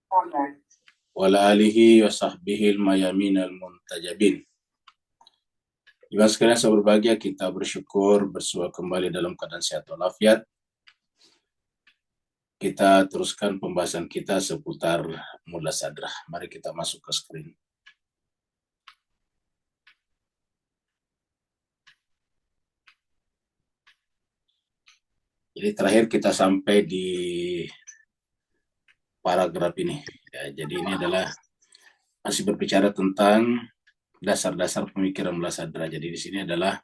wa ala alihi wa sahbihi al-mayamin al-muntajabin. Jemaah sekalian, saya berbahagia, kita bersyukur bersua kembali dalam keadaan sehat walafiat. Kita teruskan pembahasan kita seputar mula sadrah. Mari kita masuk ke screen. Jadi terakhir kita sampai di paragraf ini. Ya, jadi ini adalah masih berbicara tentang dasar-dasar pemikiran mula sadrah. Jadi di sini adalah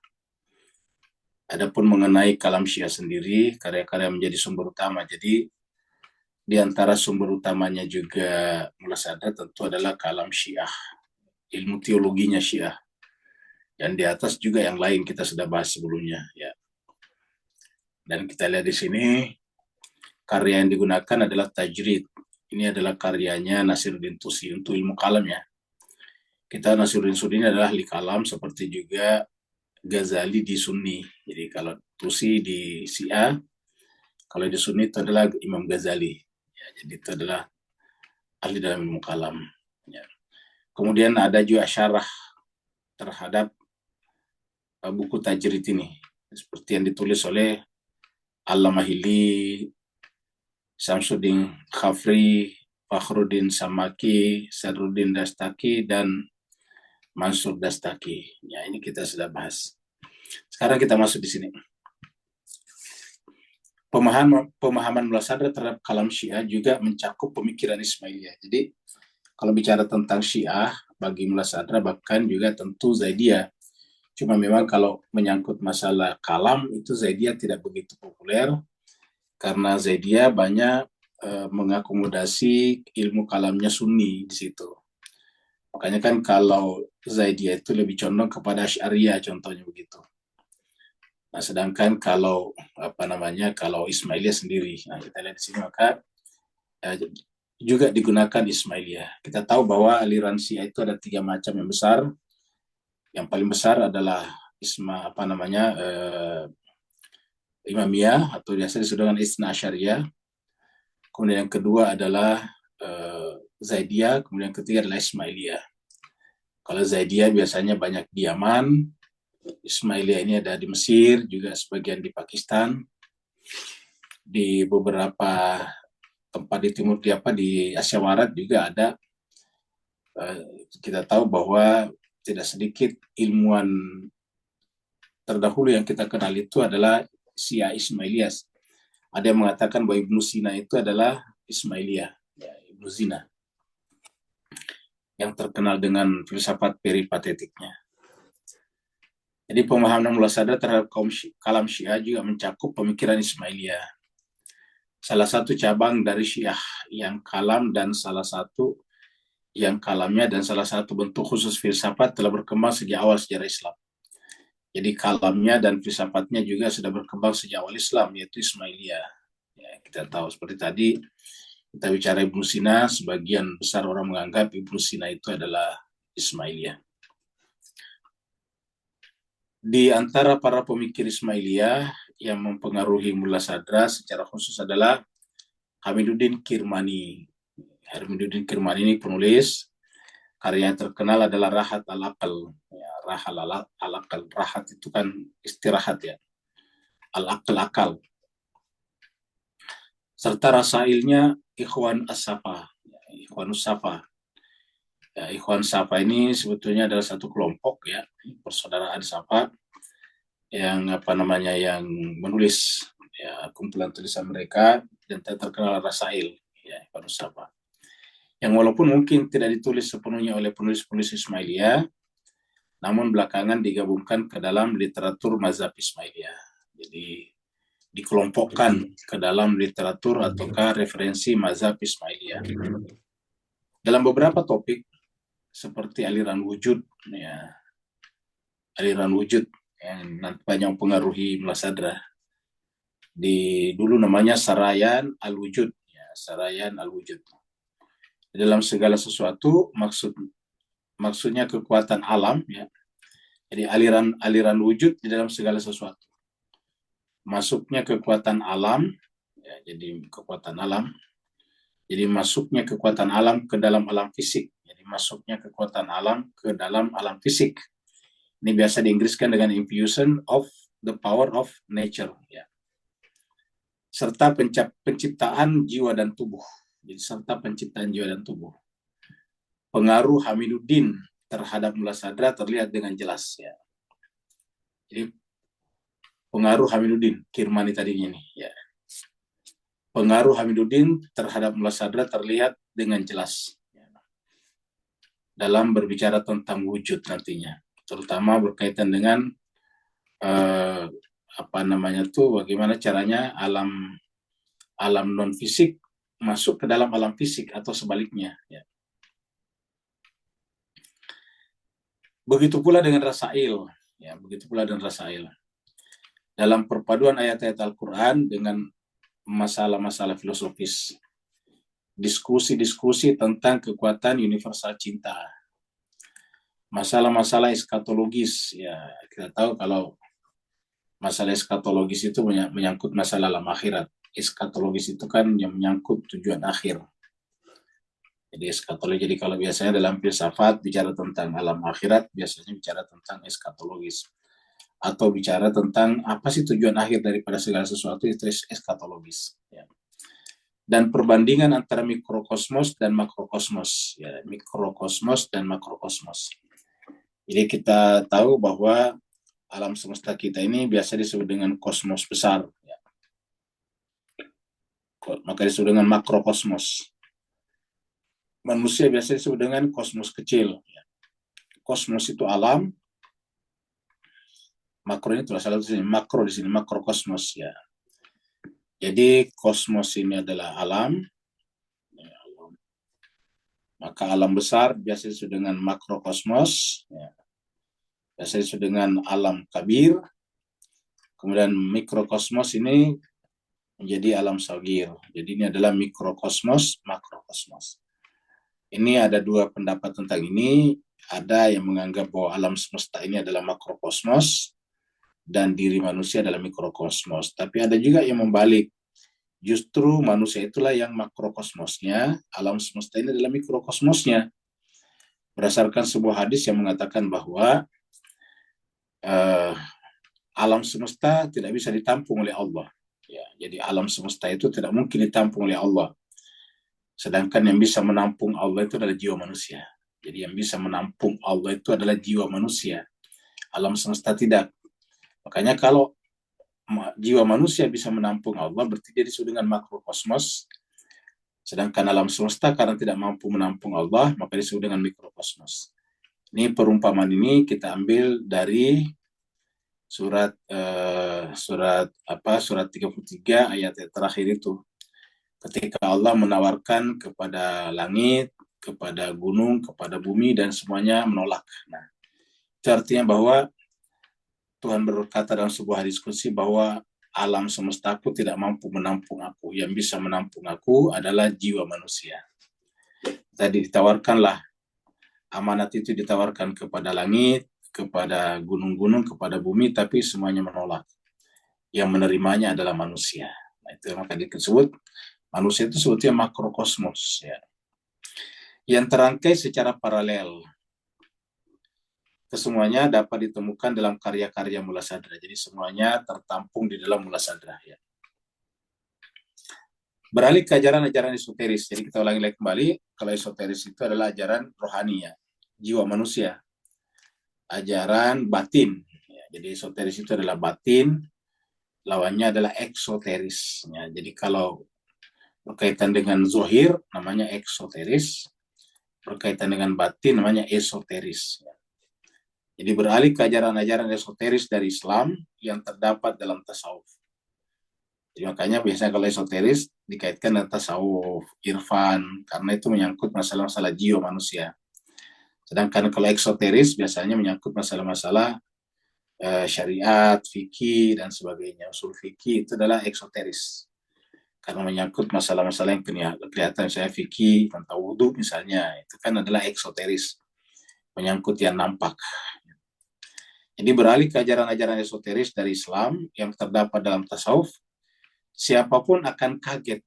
adapun mengenai kalam Syiah sendiri, karya-karya menjadi sumber utama. Jadi di antara sumber utamanya juga mula sadrah tentu adalah kalam Syiah, ilmu teologinya Syiah. Dan di atas juga yang lain kita sudah bahas sebelumnya, ya. Dan kita lihat di sini karya yang digunakan adalah tajrid. Ini adalah karyanya Nasiruddin Tusi untuk ilmu kalam, ya. Kita Nasiruddin Tusi ini adalah ahli kalam, seperti juga Ghazali di Sunni. Jadi kalau Tusi di Syiah, kalau di Sunni itu adalah Imam Ghazali. Ya, jadi itu adalah ahli dalam ilmu kalam. Ya. Kemudian ada juga syarah terhadap buku tajrid ini, seperti yang ditulis oleh Al-Mahili, Samsuddin Khafri, Fakhruddin Samaki, Sadruddin Dastaki, dan Mansur Dastaki. Ya, ini kita sudah bahas. Sekarang kita masuk di sini. Pemahaman mula sadrah terhadap kalam Syiah juga mencakup pemikiran Ismailiyah. Jadi kalau bicara tentang Syiah bagi mula sadrah, bahkan juga tentu Zaidiyah. Cuma memang kalau menyangkut masalah kalam itu Zaidiyah tidak begitu populer karena Zaidiyah banyak mengakomodasi ilmu kalamnya Sunni di situ. Makanya kan kalau Zaidiyah itu lebih condong kepada Asy'ariyah contohnya begitu. Nah, sedangkan kalau kalau Ismailiyah sendiri, nah kita lihat di sini maka juga digunakan Ismailiyah. Kita tahu bahwa aliran Syiah itu ada 3 macam yang besar. Yang paling besar adalah Imamiyah atau biasa disebut dengan Isna Asyariyah. Kemudian yang kedua adalah Zaidiyah, kemudian yang ketiga adalah Ismailiyah. Kalau Zaidiyah biasanya banyak di Yaman, Ismailiyah ini ada di Mesir, juga sebagian di Pakistan, di beberapa tempat di timur di Asia Barat juga ada. Kita tahu bahwa tidak sedikit ilmuwan terdahulu yang kita kenal itu adalah Syiah Ismailiyah. Ada yang mengatakan bahwa Ibnu Sina itu adalah Ismailiyah, ya, Ibnu Sina, yang terkenal dengan filsafat peripatetiknya. Jadi pemahaman mula sadrah terhadap kalam Syiah juga mencakup pemikiran Ismailiyah. Salah satu cabang dari Syiah yang kalam dan salah satu yang kalamnya dan salah satu bentuk khusus filsafat telah berkembang sejak awal sejarah Islam. Jadi kalamnya dan filsafatnya juga sudah berkembang sejak awal Islam, yaitu Ismailiyah. Ya, kita tahu seperti tadi kita bicara Ibnu Sina, sebagian besar orang menganggap Ibnu Sina itu adalah Ismailiyah. Di antara para pemikir Ismailiyah yang mempengaruhi mula sadrah secara khusus adalah Hamiduddin Kirmani. Hamiduddin Kirmani ini penulis, karya yang terkenal adalah Rahat al-Aqal. Ya, Rahal al-Aqal. Rahat itu kan istirahat, ya. Al-Aqal, akal. Serta rasailnya Ikhwan As-Safa. Ikhwan As-Safa. Ya, Ikhwan Safa ini sebetulnya adalah satu kelompok, ya, persaudaraan Safa yang yang menulis, ya, kumpulan tulisan mereka dan terkenal Rasail, ya, Ikhwan Safa. Yang walaupun mungkin tidak ditulis sepenuhnya oleh penulis-penulis Ismailiyah, namun belakangan digabungkan ke dalam literatur mazhab Ismailiyah. Jadi dikelompokkan ke dalam literatur ataukah referensi mazhab Ismailiyah. Dalam beberapa topik seperti aliran wujud, ya, aliran wujud yang banyak mempengaruhi mula sadrah. Dulu namanya Sarayan Al-Wujud, ya, Sarayan Al-Wujud. Dalam segala sesuatu maksudnya kekuatan alam, ya. Jadi aliran wujud di dalam segala sesuatu. Masuknya kekuatan alam, ya, jadi kekuatan alam. Jadi masuknya kekuatan alam ke dalam alam fisik. Jadi masuknya kekuatan alam ke dalam alam fisik. Ini biasa diinggriskan dengan infusion of the power of nature. Ya. Serta penciptaan jiwa dan tubuh. Jadi serta penciptaan jiwa dan tubuh. Pengaruh Hamiduddin terhadap Mullah Sadra terlihat dengan jelas. Ya. Jadi pengaruh Hamiduddin, Kirmani tadinya nih. Ya. Pengaruh Hamiduddin terhadap Mullah Sadra terlihat dengan jelas. Ya. Dalam berbicara tentang wujud nantinya. Terutama berkaitan dengan bagaimana caranya alam non fisik masuk ke dalam alam fisik atau sebaliknya. Ya. Begitu pula dengan rasail. Ya, begitu pula dengan rasail. Dalam perpaduan ayat-ayat Al-Quran dengan masalah-masalah filosofis, diskusi-diskusi tentang kekuatan universal cinta, masalah-masalah eskatologis. Ya, kita tahu kalau masalah eskatologis itu menyangkut masalah alam akhirat. Eskatologis itu kan yang menyangkut tujuan akhir. Jadi eskatologi. Jadi kalau biasanya dalam filsafat bicara tentang alam akhirat, biasanya bicara tentang eskatologis. Atau bicara tentang apa sih tujuan akhir daripada segala sesuatu, itu eskatologis. Ya. Dan perbandingan antara mikrokosmos dan makrokosmos. Ya, mikrokosmos dan makrokosmos. Jadi kita tahu bahwa alam semesta kita ini biasa disebut dengan kosmos besar. Ya. Maka disebut dengan makrokosmos. Manusia biasa disebut dengan kosmos kecil. Ya. Kosmos itu alam, makro ini salah satu makro di sini, makrokosmos ya. Jadi kosmos ini adalah alam. Ya, maka alam besar biasa disebut dengan makrokosmos. Ya. Biasa disebut dengan alam kabir. Kemudian mikrokosmos ini menjadi alam sagir. Jadi ini adalah mikrokosmos, makrokosmos. Ini ada dua pendapat tentang ini. Ada yang menganggap bahwa alam semesta ini adalah makrokosmos dan diri manusia adalah mikrokosmos. Tapi ada juga yang membalik. Justru manusia itulah yang makrokosmosnya, alam semesta ini adalah mikrokosmosnya. Berdasarkan sebuah hadis yang mengatakan bahwa alam semesta tidak bisa ditampung oleh Allah. Ya, jadi alam semesta itu tidak mungkin ditampung oleh Allah. Sedangkan yang bisa menampung Allah itu adalah jiwa manusia. Jadi yang bisa menampung Allah itu adalah jiwa manusia. Alam semesta tidak. Makanya kalau jiwa manusia bisa menampung Allah, berarti dia disebut dengan makrokosmos. Sedangkan alam semesta karena tidak mampu menampung Allah, maka disebut dengan mikrokosmos. Ini perumpamaan ini kita ambil dari surat 33 ayat terakhir itu. Ketika Allah menawarkan kepada langit, kepada gunung, kepada bumi, dan semuanya menolak. Nah, itu artinya bahwa Tuhan berkata dalam sebuah diskusi bahwa alam semestaku tidak mampu menampung aku. Yang bisa menampung aku adalah jiwa manusia. Tadi ditawarkanlah, amanat itu ditawarkan kepada langit, kepada gunung-gunung, kepada bumi, tapi semuanya menolak. Yang menerimanya adalah manusia. Nah, itu maka disebut manusia itu sebetulnya makrokosmos. Ya. Yang terangkai secara paralel. Kesemuanya dapat ditemukan dalam karya-karya Mullah Sadra. Jadi semuanya tertampung di dalam Mullah Sadra. Ya. Beralih ke ajaran-ajaran esoteris. Jadi kita ulangi lagi kembali. Kalau esoteris itu adalah ajaran rohani ya. Jiwa manusia. Ajaran batin. Ya, jadi esoteris itu adalah batin. Lawannya adalah eksoteris. Ya, jadi kalau berkaitan dengan zohir namanya eksoteris, berkaitan dengan batin namanya esoteris. Jadi beralih ke ajaran-ajaran esoteris dari Islam yang terdapat dalam tasawuf. Jadi makanya biasanya kalau esoteris dikaitkan dengan tasawuf, irfan, karena itu menyangkut masalah-masalah jiwa manusia. Sedangkan kalau eksoteris biasanya menyangkut masalah-masalah syariat, fikih, dan sebagainya. Usul fikih itu adalah eksoteris. Karena menyangkut masalah-masalah yang kelihatan, misalnya fikih, tentang wudhu misalnya, itu kan adalah eksoteris. Menyangkut yang nampak. Jadi beralih ke ajaran-ajaran esoteris dari Islam yang terdapat dalam tasawuf, siapapun akan kaget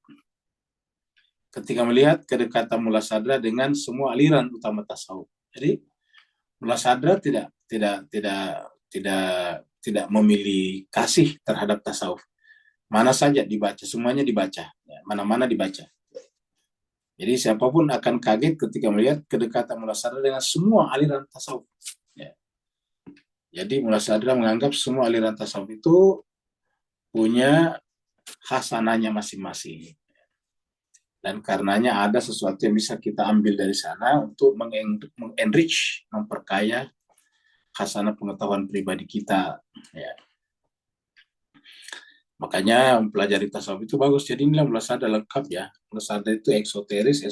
ketika melihat kedekatan Mullah Sadra dengan semua aliran utama tasawuf. Jadi Mullah Sadra tidak memilih kasih terhadap tasawuf. Mana saja dibaca, semuanya dibaca, ya, mana-mana dibaca. Jadi siapapun akan kaget ketika melihat kedekatan Mullah Sadra dengan semua aliran tasawuf. Ya. Jadi Mullah Sadra menganggap semua aliran tasawuf itu punya khasanahnya masing-masing. Dan karenanya ada sesuatu yang bisa kita ambil dari sana untuk mengenrich, memperkaya khasanah pengetahuan pribadi kita. Ya. Makanya mempelajari tasawuf itu bagus. Jadi inilah Mullah Sadra lengkap ya. Mullah Sadra itu esoteris.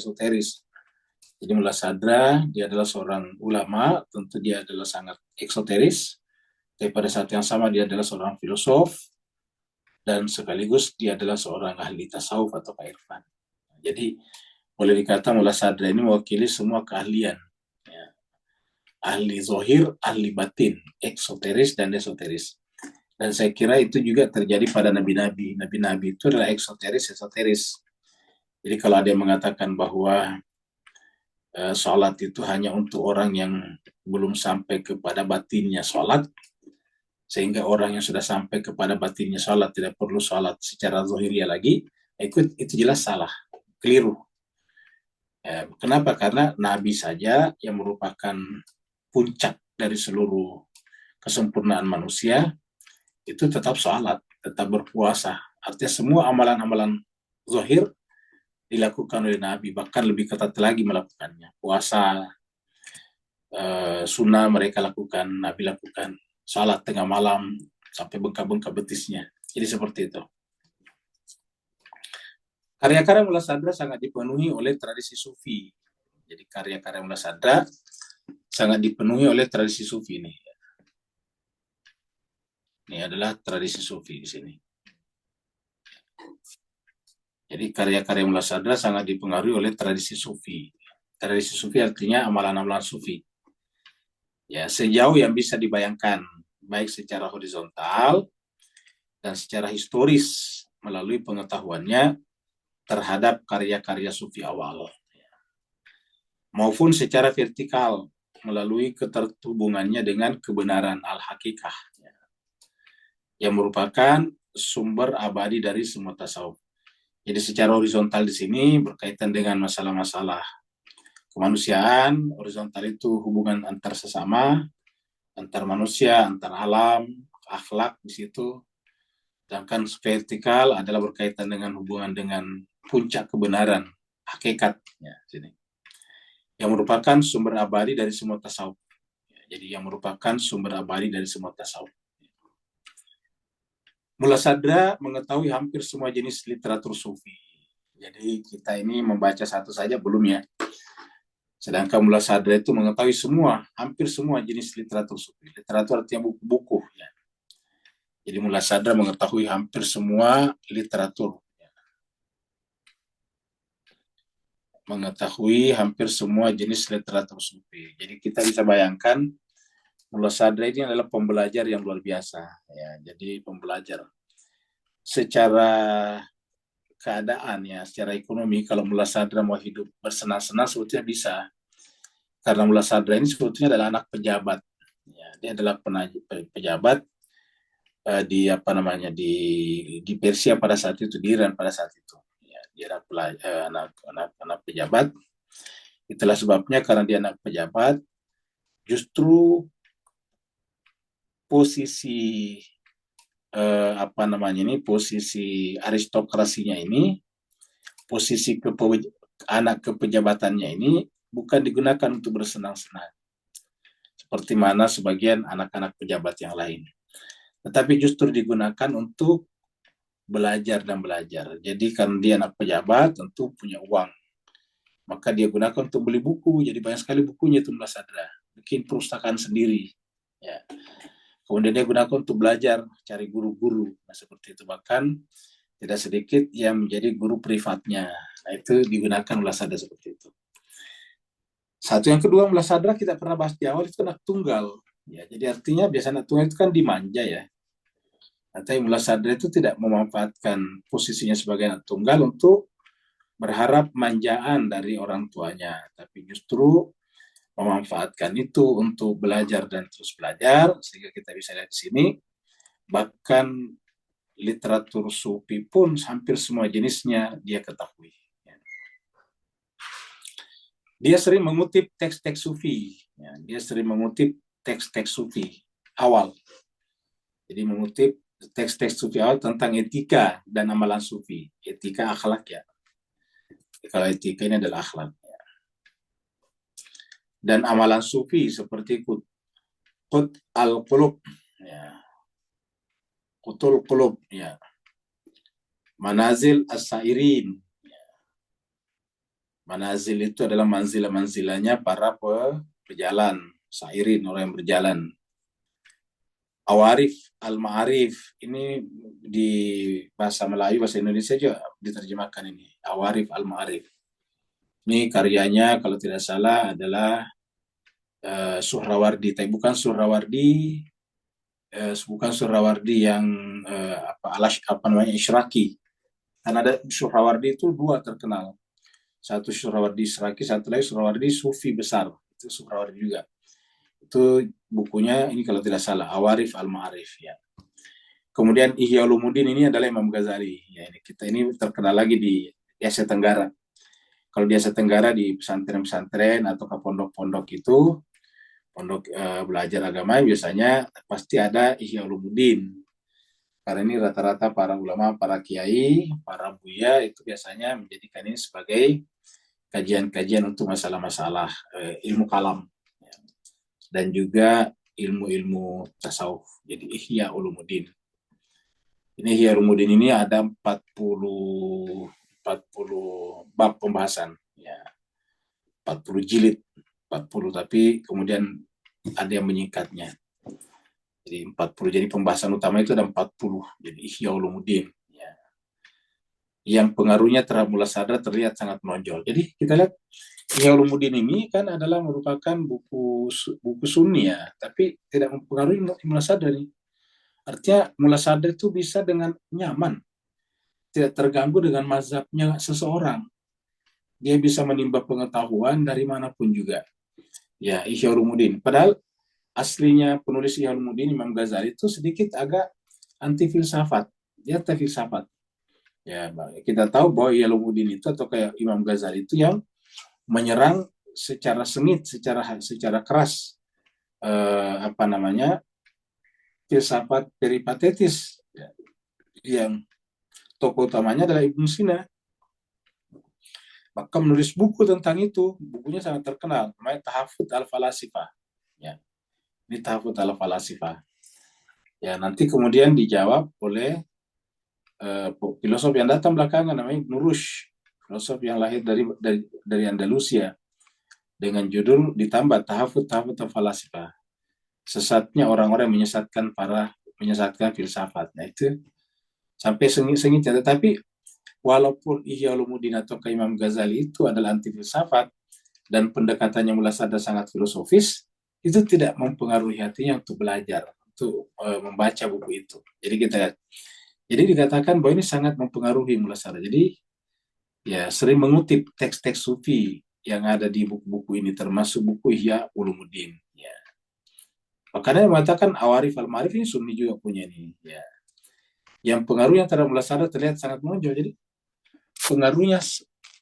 Jadi Mullah Sadra, dia adalah seorang ulama, tentu dia adalah sangat eksoteris. Tapi pada saat yang sama dia adalah seorang filosof, dan sekaligus dia adalah seorang ahli tasawuf atau irfan. Jadi boleh dikata Mullah Sadra ini mewakili semua keahlian. Ya. Ahli zohir, ahli batin, eksoteris dan esoteris. Dan saya kira itu juga terjadi pada nabi-nabi. Nabi-nabi itu adalah esoteris. Jadi kalau ada yang mengatakan bahwa sholat itu hanya untuk orang yang belum sampai kepada batinnya sholat, sehingga orang yang sudah sampai kepada batinnya sholat tidak perlu sholat secara zahiriyah lagi, itu jelas salah, keliru. Kenapa? Karena Nabi saja yang merupakan puncak dari seluruh kesempurnaan manusia, itu tetap sholat, tetap berpuasa. Artinya semua amalan-amalan zahir dilakukan oleh Nabi, bahkan lebih ketat lagi melakukannya. Puasa, sunnah mereka lakukan, Nabi lakukan. Salat tengah malam sampai bengkak-bengkak betisnya. Jadi seperti itu. Karya-karya Mullah Sadra sangat dipenuhi oleh tradisi sufi. Jadi karya-karya Mullah Sadra sangat dipenuhi oleh tradisi sufi ini. Ini adalah tradisi sufi di sini. Jadi karya-karya Mullah Sadra sangat dipengaruhi oleh tradisi sufi. Tradisi sufi artinya amalan-amalan sufi. Ya, sejauh yang bisa dibayangkan, baik secara horizontal dan secara historis melalui pengetahuannya terhadap karya-karya sufi awal, maupun secara vertikal melalui keterhubungannya dengan kebenaran al-hakikah, yang merupakan sumber abadi dari semua tasawuf. Jadi secara horizontal di sini berkaitan dengan masalah-masalah kemanusiaan. Horizontal itu hubungan antar sesama, antar manusia, antar alam, akhlak di situ. Sedangkan vertikal adalah berkaitan dengan hubungan dengan puncak kebenaran, hakikatnya sini, yang merupakan sumber abadi dari semua tasawuf. Jadi yang merupakan sumber abadi dari semua tasawuf. Mullah Sadra mengetahui hampir semua jenis literatur sufi. Jadi kita ini membaca satu saja belum ya. Sedangkan Mullah Sadra itu mengetahui hampir semua jenis literatur sufi. Literatur artinya buku-buku. Ya. Jadi Mullah Sadra mengetahui hampir semua literatur. Mengetahui hampir semua jenis literatur sufi. Jadi kita bisa bayangkan Mullah Sadra ini adalah pembelajar yang luar biasa. Ya, jadi pembelajar. Secara keadaan ya, secara ekonomi, kalau Mullah Sadra mau hidup bersenang-senang sebetulnya bisa. Karena Mullah Sadra ini sebetulnya adalah anak pejabat. Ya, dia adalah pejabat di Persia pada saat itu, di Iran pada saat itu. Ya, dia anak pejabat. Itulah sebabnya karena dia anak pejabat, justru posisi posisi aristokrasinya ini, posisi anak kepejabatannya ini bukan digunakan untuk bersenang-senang seperti mana sebagian anak-anak pejabat yang lain, tetapi justru digunakan untuk belajar dan belajar. Jadi karena dia anak pejabat tentu punya uang, maka dia gunakan untuk beli buku. Jadi banyak sekali bukunya itu Mullah Sadra, bikin perpustakaan sendiri ya. Kemudian dia gunakan untuk belajar, cari guru-guru. Nah, seperti itu. Bahkan tidak sedikit yang menjadi guru privatnya. Nah, itu digunakan Mullah Sadra seperti itu. Satu yang kedua, Mullah Sadra kita pernah bahas di awal, itu anak tunggal. Ya, jadi artinya biasa anak tunggal itu kan dimanja ya. Tapi Mullah Sadra itu tidak memanfaatkan posisinya sebagai anak tunggal untuk berharap manjaan dari orang tuanya, tapi justru memanfaatkan itu untuk belajar dan terus belajar, sehingga kita bisa lihat di sini, bahkan literatur sufi pun hampir semua jenisnya dia ketahui. Dia sering mengutip teks-teks sufi, dia sering mengutip teks-teks sufi awal. Jadi mengutip teks-teks sufi awal tentang etika dan amalan sufi, etika akhlak ya. Kalau etika ini adalah akhlak. Dan amalan sufi seperti Qut al-Qulub, ya. Qutul Qulub, ya. Manazil as-Sairin. Manazil itu adalah manzila-manzilanya para pejalan, sairin, orang yang berjalan. Awarif al-Ma'arif, ini di bahasa Melayu, bahasa Indonesia juga diterjemahkan ini. Awarif al-Ma'arif. Ini karyanya kalau tidak salah adalah Suhrawardi, tapi bukan Suhrawardi, bukan Suhrawardi yang apa namanya Isyraki. Karena ada Suhrawardi itu dua terkenal. Satu Suhrawardi Isyraki, satu lagi Suhrawardi Sufi besar. Itu Suhrawardi juga. Itu bukunya ini kalau tidak salah Awarif al-Ma'arif ya. Kemudian Ihya Ulumuddin ini adalah Imam Ghazali. Ya, kita ini terkenal lagi di Asia Tenggara. Kalau di Asia Tenggara di pesantren-pesantren atau ke pondok-pondok itu, pondok belajar agama biasanya pasti ada Ihya Ulumuddin. Karena ini rata-rata para ulama, para kiai, para buya itu biasanya menjadikan ini sebagai kajian-kajian untuk masalah-masalah ilmu kalam dan juga ilmu-ilmu tasawuf. Jadi Ihya Ulumuddin. Ini Ihya Ulumuddin ini ada 40 bab pembahasan ya. 40 jilid, 40 tapi kemudian ada yang menyingkatnya. Jadi 40, jadi pembahasan utama itu ada 40. Jadi Ihya Ulumuddin ya. Yang pengaruhnya terhadap mula sadar terlihat sangat menonjol. Jadi kita lihat Ihya Ulumuddin ini kan adalah merupakan buku sunni ya, tapi tidak mempengaruhi mula sadar. Artinya mula sadar itu bisa dengan nyaman, tidak terganggu dengan mazhabnya seseorang. Dia bisa menimba pengetahuan dari manapun juga. Ya, Ihya Ulumuddin. Padahal aslinya penulis Ihya Ulumuddin Imam Ghazali itu sedikit agak anti filsafat. Dia anti filsafat. Ya, kita tahu bahwa Ihya Ulumuddin itu atau kayak Imam Ghazali itu yang menyerang secara sengit, secara keras filsafat peripatetis ya, yang tokoh utamanya adalah Ibnu Sina. Maka menulis buku tentang itu, bukunya sangat terkenal, namanya Tahafut al-Falasifah. Ya, ini Tahafut al-Falasifah. Ya, nanti kemudian dijawab oleh filosof yang datang belakangan namanya Ibnu Rushd, filosof yang lahir dari Andalusia, dengan judul ditambah Tahafut al-Falasifah. Sesatnya orang-orang menyesatkan filsafat. Nah itu sampai sengitnya. Tetapi walaupun Ihya Ulumuddin atau Imam Ghazali itu adalah anti filsafat dan pendekatannya mula sadar sangat filosofis, itu tidak mempengaruhi hatinya untuk belajar, untuk membaca buku itu. Jadi dikatakan bahwa ini sangat mempengaruhi mula sadar. Jadi ya sering mengutip teks-teks sufi yang ada di buku-buku ini, termasuk buku Ihya Ulumuddin. Ya. Makanya mengatakan Awarif al-Ma'arif ini sunni juga punya ini. Ya. Yang pengaruhnya terhadap mula sadar terlihat sangat menonjol. Jadi pengaruhnya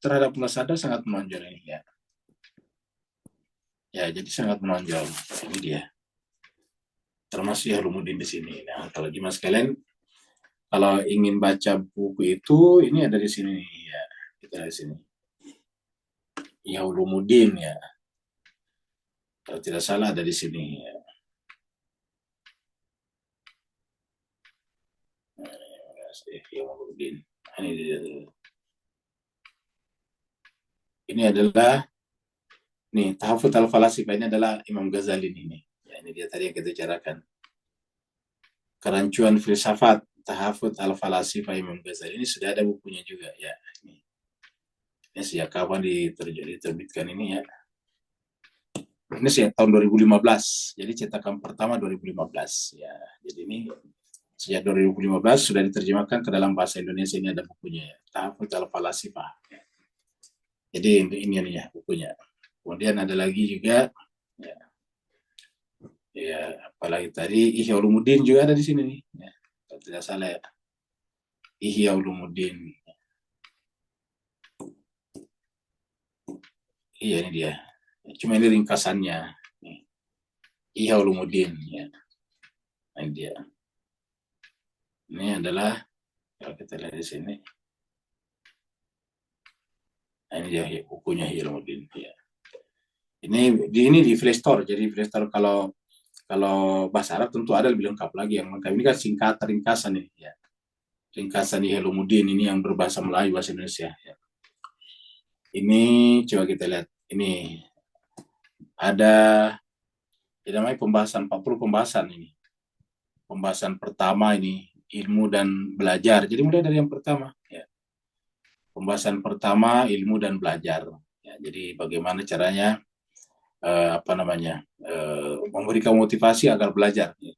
terhadap mula sadar sangat menonjol ini ya. Ya, jadi sangat menonjol. Ini dia. Termasuk Ihya Ulumuddin di sini. Nah, kalau jemaah sekalian, kalau ingin baca buku itu, ini ada di sini ya. Kita di sini. Ihya Ulumuddin ya. Kalau tidak salah ada di sini ya. Ini adalah nih Tahafut al-Falasifah ini adalah Imam Ghazali ini. Ya, ini dia tadi yang kita bicarakan. Kerancuan filsafat Tahafut al-Falasifah Imam Ghazali ini sudah ada bukunya juga ya. Ini sejak kapan diterbitkan ini ya? Ini sejak tahun 2015. Jadi cetakan pertama 2015 ya. Jadi ini sejak 2015 sudah diterjemahkan ke dalam bahasa Indonesia. Ini ada bukunya ya. Tahafut al-Falasifah. Jadi ini ya bukunya. Kemudian ada lagi juga ya, ya apalagi tadi Ihya Ulumuddin juga ada di sini nih. Ya, kalau tidak salah ya. Ihya Ulumuddin. Iya ini dia. Cuma ini ringkasannya. Ihya Ulumuddin ya. Ini dia. Ini adalah kalau kita lihat di sini. Nah, ini dia bukunya Ihya Ulumuddin ya. Ini di Play Store. Jadi Play Store kalau bahasa Arab tentu ada lebih lengkap lagi yang lengkap. Ini kan singkat ringkasan nih ya. Ringkasan Ihya Ulumuddin ini yang berbahasa Melayu bahasa Indonesia ya. Ini coba kita lihat. Ini ada namanya pembahasan 40 pembahasan ini. Pembahasan pertama ini ilmu dan belajar. Jadi mulai dari yang pertama ya. Pembahasan pertama ilmu dan belajar. Ya, jadi bagaimana caranya memberikan motivasi agar belajar. Ya.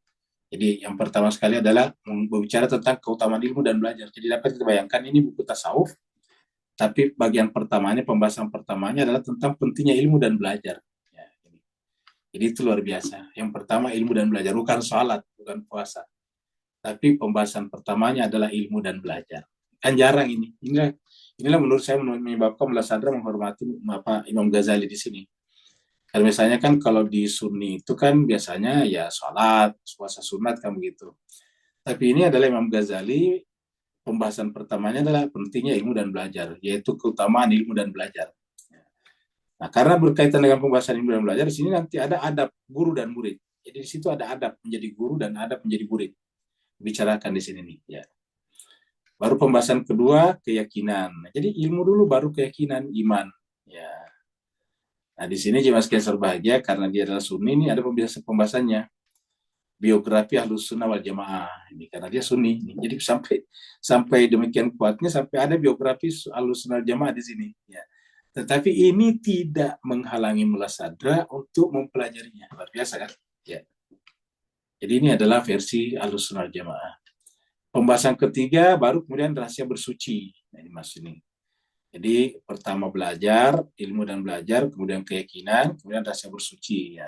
Jadi yang pertama sekali adalah berbicara tentang keutamaan ilmu dan belajar. Jadi dapat kita bayangkan ini buku tasawuf, tapi bagian pertamanya, pembahasan pertamanya adalah tentang pentingnya ilmu dan belajar. Ya, jadi itu luar biasa. Yang pertama ilmu dan belajar, bukan sholat, bukan puasa. Tapi pembahasan pertamanya adalah ilmu dan belajar. Kan jarang ini. Inilah menurut saya menyebabkan Mulla menghormati Imam Ghazali di sini. Karena misalnya kan kalau di Sunni itu kan biasanya ya sholat, puasa sunat kan begitu. Tapi ini adalah Imam Ghazali, pembahasan pertamanya adalah pentingnya ilmu dan belajar, yaitu keutamaan ilmu dan belajar. Nah, karena berkaitan dengan pembahasan ilmu dan belajar, di sini nanti ada adab guru dan murid. Jadi di situ ada adab menjadi guru dan adab menjadi murid. Bicarakan di sini nih. Ya. Baru pembahasan kedua keyakinan. Jadi ilmu dulu baru keyakinan, iman. Ya. Nah di sini Jimas Cancer bahagia karena dia adalah Sunni, ini ada pembahasannya biografi Ahlus Sunnah wal Jamaah ini karena dia Sunni. Jadi sampai demikian kuatnya sampai ada biografi Ahlus Sunnah wal Jamaah di sini. Ya. Tetapi ini tidak menghalangi Mullah Sadra untuk mempelajarinya. Luar biasa kan? Ya. Jadi ini adalah versi Ahlus Sunnah wal Jamaah. Pembahasan ketiga baru kemudian rahasia bersuci. Nah, ini Mas ini. Jadi pertama belajar, ilmu dan belajar, kemudian keyakinan, kemudian rahasia bersuci. Ya.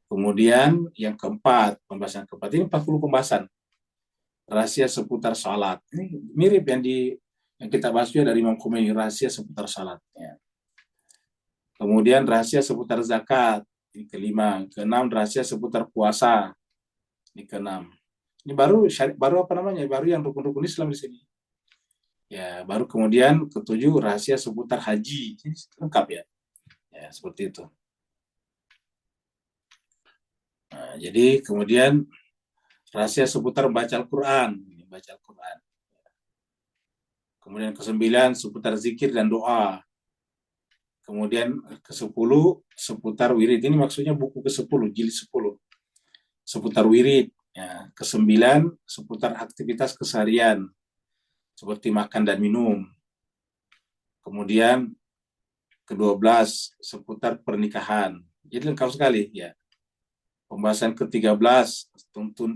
Kemudian yang keempat, pembahasan keempat ini 40 pembahasan. Rahasia seputar salat. Ini mirip yang kita bahas juga dari Imam Khomeini, rahasia seputar salat. Ya. Kemudian rahasia seputar zakat. Ini kelima. Keenam, rahasia seputar puasa. Ini keenam. Ini baru apa namanya? Baru yang rukun-rukun Islam di sini. Ya, baru kemudian ketujuh rahasia seputar haji. Ini lengkap ya. Ya, seperti itu. Nah, jadi kemudian rahasia seputar baca Al-Quran. Baca Al-Quran. Kemudian ke-9 seputar zikir dan doa. Kemudian ke-10 seputar wirid. Ini maksudnya buku ke-10, jilid 10. Seputar wirid. Ya. Ke-9 seputar aktivitas keseharian. Seperti makan dan minum. Kemudian ke-12 seputar pernikahan. Jadi lengkap sekali ya. Pembahasan ke-13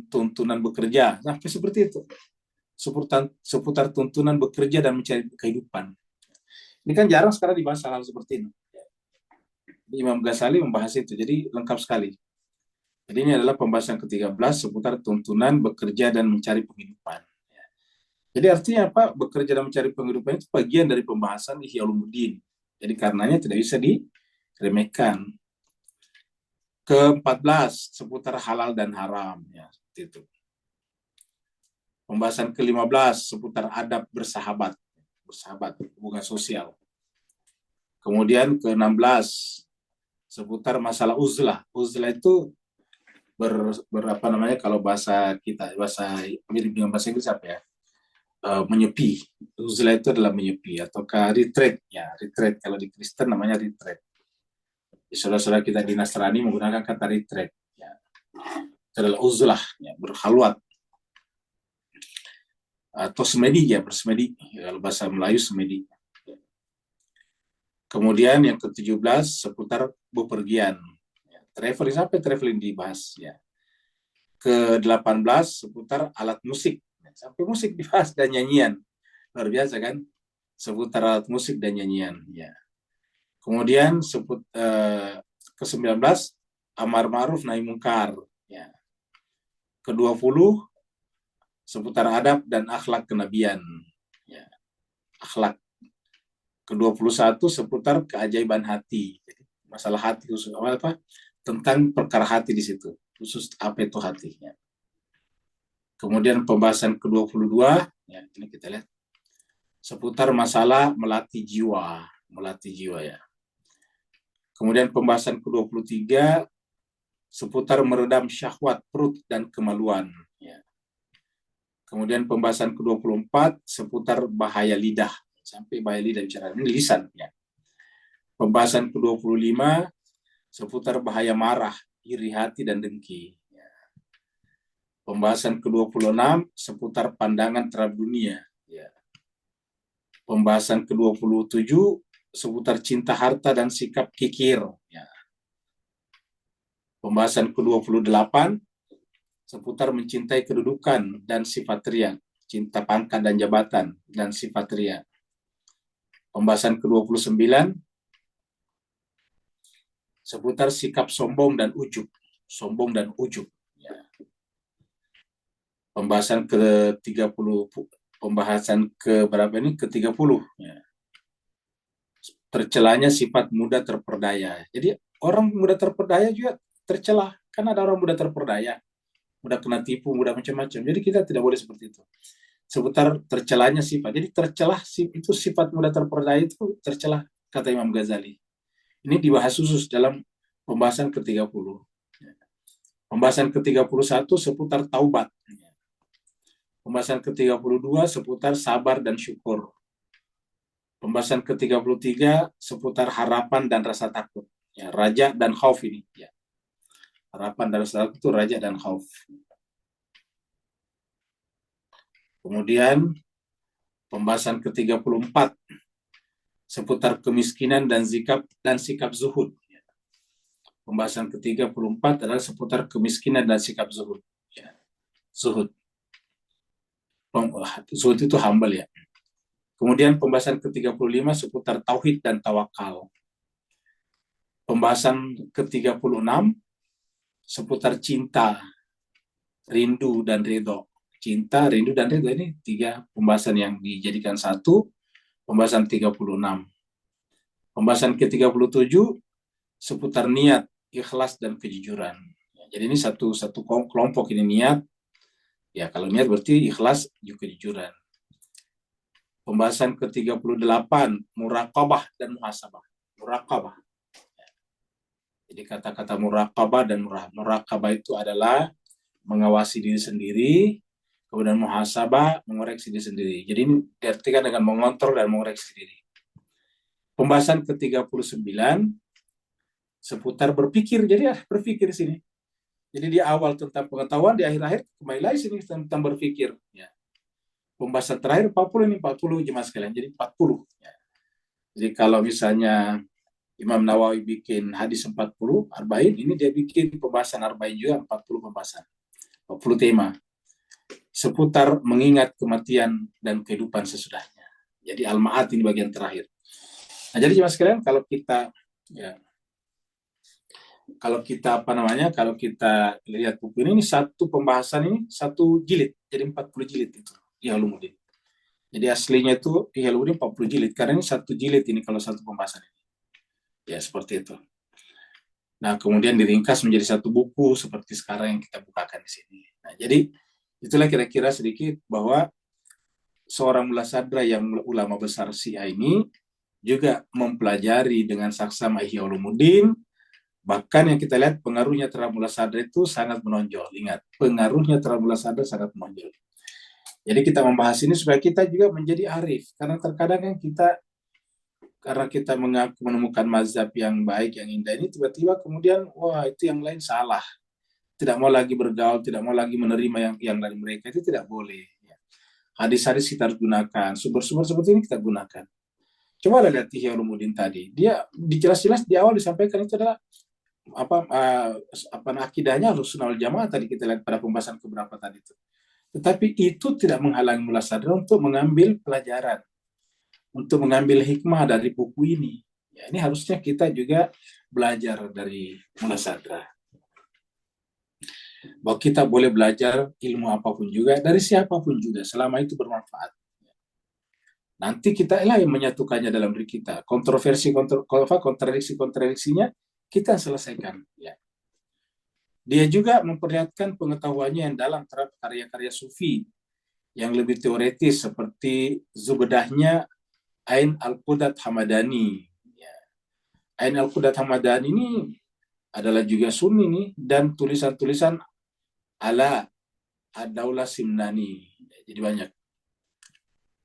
tuntunan bekerja. Sampai seperti itu. Seputar tuntunan bekerja dan mencari kehidupan. Ini kan jarang sekarang dibahas hal seperti ini. Imam Ghazali membahas itu, jadi lengkap sekali. Jadi ini adalah pembahasan ke-13 seputar tuntunan bekerja dan mencari penghidupan. Jadi artinya apa? Bekerja dan mencari penghidupan itu bagian dari pembahasan Ihya Ulumuddin. Jadi karenanya tidak bisa diremehkan. Ke-14 seputar halal dan haram. Ya, seperti itu. Pembahasan ke-15 seputar adab bersahabat, hubungan sosial. Kemudian ke-16 seputar masalah uzlah. Uzlah itu berapa namanya kalau bahasa kita, bahasa mirip dengan bahasa Inggris apa ya? Menyepi. Uzlah itu adalah menyepi ataukah retreat ya, retreat kalau di Kristen namanya retreat. Saudara-saudara kita di Nasrani menggunakan kata retreat ya. Itu adalah uzlah ya, berhalwat atau semedi ya, bersemedi kalau bahasa Melayu semedi. Kemudian yang ke-17 seputar bepergian. Ya, traveling, sampai traveling dibahas ya. Ke-18 seputar alat musik. Sampai musik dibahas dan nyanyian. Luar biasa kan? seputar alat musik dan nyanyian. Ya. Kemudian ke-19 amar ma'ruf nahi mungkar. Ya. Ke-20 seputar adab dan akhlak kenabian. Ya. Akhlak. Ke-21 seputar keajaiban hati. Jadi, masalah hati khusus apa? Tentang perkara hati di situ. Khusus apa itu hatinya. Kemudian pembahasan ke-22, ya, ini kita lihat seputar masalah melatih jiwa ya. Kemudian pembahasan ke-23 seputar meredam syahwat perut dan kemaluan ya. Kemudian pembahasan ke-24 seputar bahaya lidah, sampai bahaya lidah bicara ini lisan ya. Pembahasan ke-25 seputar bahaya marah, iri hati dan dengki ya. Pembahasan ke-26 seputar pandangan terhadap dunia ya. Pembahasan ke-27 seputar cinta harta dan sikap kikir ya. Pembahasan ke-28 seputar mencintai kedudukan dan sifat ria, cinta pangkat dan jabatan dan sifat ria. Pembahasan ke-29 seputar sikap sombong dan ujub, ya. Pembahasan ke-30 pembahasan ke berapa ini? Ke-30 ya. Tercelanya sifat mudah terperdaya. Jadi orang mudah terperdaya juga tercela. Kan ada orang mudah terperdaya, mudah kena tipu, mudah macam-macam. Jadi kita tidak boleh seperti itu. Seputar tercelanya sifat. Jadi tercelah itu sifat mudah terperdaya itu tercelah, kata Imam Ghazali. Ini dibahas khusus dalam pembahasan ke-30. Pembahasan ke-31 seputar taubat. Pembahasan ke-32 seputar sabar dan syukur. Pembahasan ke-33 seputar harapan dan rasa takut. Ya, raja dan khauf ini. Ya. Harapan dan rasa takut itu raja dan khauf. Kemudian pembahasan ke-34 seputar kemiskinan dan sikap zuhud. Pembahasan ke-34 adalah seputar kemiskinan dan sikap zuhud. Ya. Zuhud. Zuhud itu humble ya. Kemudian pembahasan ke-35 seputar tauhid dan tawakal. Pembahasan ke-36 seputar cinta, rindu, dan ridho. Cinta, rindu, dan ridho ini 3 pembahasan yang dijadikan satu. Pembahasan 36. Pembahasan ke-37 seputar niat, ikhlas, dan kejujuran. Jadi ini satu kelompok ini niat. Ya, kalau niat berarti ikhlas juga kejujuran. Pembahasan ke-38 muraqabah dan muhasabah. Muraqabah. Jadi kata-kata muraqabah dan muraqabah itu adalah mengawasi diri sendiri, kemudian muhasabah mengoreksi diri sendiri. Jadi ini diartikan dengan mengontrol dan mengoreksi diri. Pembahasan ke-39 seputar berpikir. Jadi berpikir di sini. Jadi di awal tentang pengetahuan, di akhir-akhir kembali lagi sini tentang berpikir. Ya. Pembahasan terakhir 40 ini 40 jemaah sekalian. Jadi 40. Ya. Jadi kalau misalnya Imam Nawawi bikin hadis 40, arba'in, ini dia bikin pembahasan arba'in juga 40 pembahasan. 40 tema. Seputar mengingat kematian dan kehidupan sesudahnya. Jadi al-ma'at ini bagian terakhir. Nah, jadi jemaah sekalian kalau kita kalau kita lihat buku ini satu pembahasan ini satu jilid, jadi 40 jilid itu Ihya Ulumuddin. Jadi aslinya itu Ihya Ulumuddin 40 jilid, karena ini satu jilid ini kalau satu pembahasan ini. Ya, seperti itu. Nah, kemudian diringkas menjadi satu buku seperti sekarang yang kita bukakan di sini. Nah, jadi itulah kira-kira sedikit bahwa seorang Mullah Sadra yang ulama besar Syiah ini juga mempelajari dengan saksama Ihya Ulumuddin. Bahkan yang kita lihat pengaruhnya terhadap Mullah Sadra itu sangat menonjol. Ingat, pengaruhnya terhadap Mullah Sadra sangat menonjol. Jadi kita membahas ini supaya kita juga menjadi arif. Karena terkadang kan karena kita mengaku menemukan mazhab yang baik, yang indah ini, tiba-tiba kemudian, wah itu yang lain salah. Tidak mau lagi bergaul, tidak mau lagi menerima yang dari mereka, itu tidak boleh. Hadis-hadis kita harus gunakan, sumber-sumber seperti ini kita gunakan. Coba lihat Ihya Ulumuddin tadi, dia jelas-jelas di awal disampaikan itu adalah akidahnya Ahlussunnah wal Jamaah tadi kita lihat pada pembahasan keberapa tadi itu. Tetapi itu tidak menghalangi Mullah Sadra untuk mengambil pelajaran, untuk mengambil hikmah dari buku ini. Ya, ini harusnya kita juga belajar dari Mula Sadra. Bahwa kita boleh belajar ilmu apapun juga, dari siapapun juga, selama itu bermanfaat. Nanti kita lah yang menyatukannya dalam diri kita. Kontradiksi-kontradiksinya kita selesaikan. Ya. Dia juga memperlihatkan pengetahuannya yang dalam terhadap karya-karya sufi yang lebih teoretis seperti Zubedahnya Ain Al-Qudat Hamadani. Ya. Ain Al-Qudat Hamadani ini adalah juga Sunni nih, dan tulisan-tulisan ala Ad-Daulah Simnani. Jadi banyak.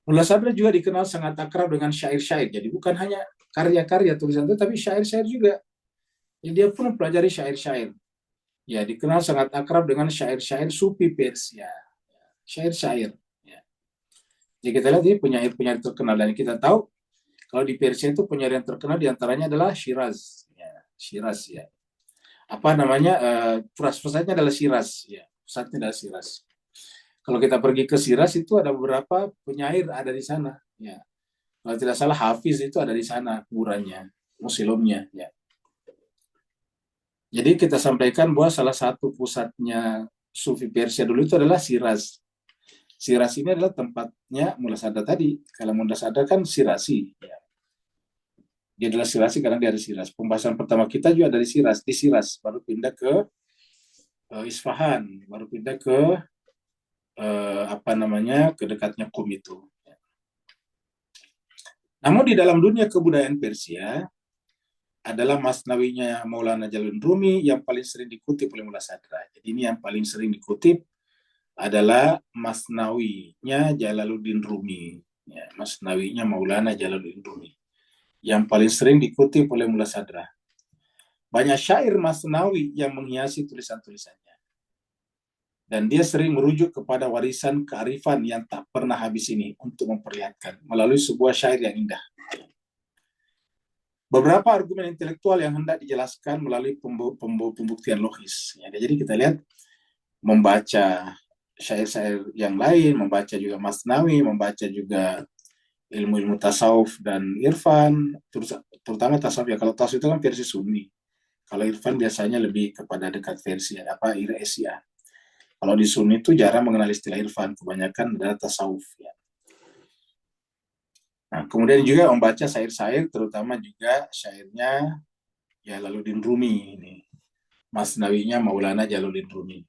Mullah Sadra juga dikenal sangat akrab dengan syair-syair. Jadi bukan hanya karya-karya tulisan itu, tapi syair-syair juga. Jadi dia pun mempelajari syair-syair. Ya, dikenal sangat akrab dengan syair-syair Sufi Persia. Syair-syair. Ya. Jadi kita lihat ini penyair-penyair terkenal. Dan kita tahu, kalau di Persia itu penyair yang terkenal diantaranya adalah Shiraz. Ya, Shiraz ya. Apa namanya? Pusatnya adalah Shiraz. Ya, pusatnya adalah Shiraz. Kalau kita pergi ke Shiraz itu ada beberapa penyair ada di sana. Ya. Kalau tidak salah Hafiz itu ada di sana kuburannya, museumnya. Ya. Jadi kita sampaikan bahwa salah satu pusatnya Sufi Persia dulu itu adalah Shiraz. Shiraz ini adalah tempatnya Mullah Sadra tadi. Kalau Mullah Sadra kan Shirazi. Ya. Dia adalah Shirazi karena dia ada Shiraz. Pembahasan pertama kita juga dari Shiraz, di Shiraz. Baru pindah ke Isfahan, baru pindah ke ke dekatnya Qum itu. Namun di dalam dunia kebudayaan Persia adalah Masnawinya Maulana Jalaluddin Rumi yang paling sering dikutip oleh Mullah Sadra. Jadi ini yang paling sering dikutip adalah Masnawinya Jalaluddin Rumi. Ya, Masnawinya Maulana Jalaluddin Rumi yang paling sering dikutip oleh Mullah Sadra. Banyak syair Masnawi yang menghiasi tulisan-tulisannya. Dan dia sering merujuk kepada warisan kearifan yang tak pernah habis ini untuk memperlihatkan melalui sebuah syair yang indah. Beberapa argumen intelektual yang hendak dijelaskan melalui pembuktian logis. Ya, jadi kita lihat membaca syair-syair yang lain, membaca juga Masnawi, membaca juga ilmu-ilmu tasawuf dan irfan, terutama tasawuf ya. Kalau tasawuf itu kan versi Sunni. Kalau irfan biasanya lebih kepada dekat versi Asia. Kalau di Sunni itu jarang mengenal istilah irfan, kebanyakan adalah tasawuf. Ya. Nah, kemudian juga membaca syair-syair, terutama juga syairnya Jalaluddin Rumi. Ini. Masnawinya Maulana Jalaluddin Rumi.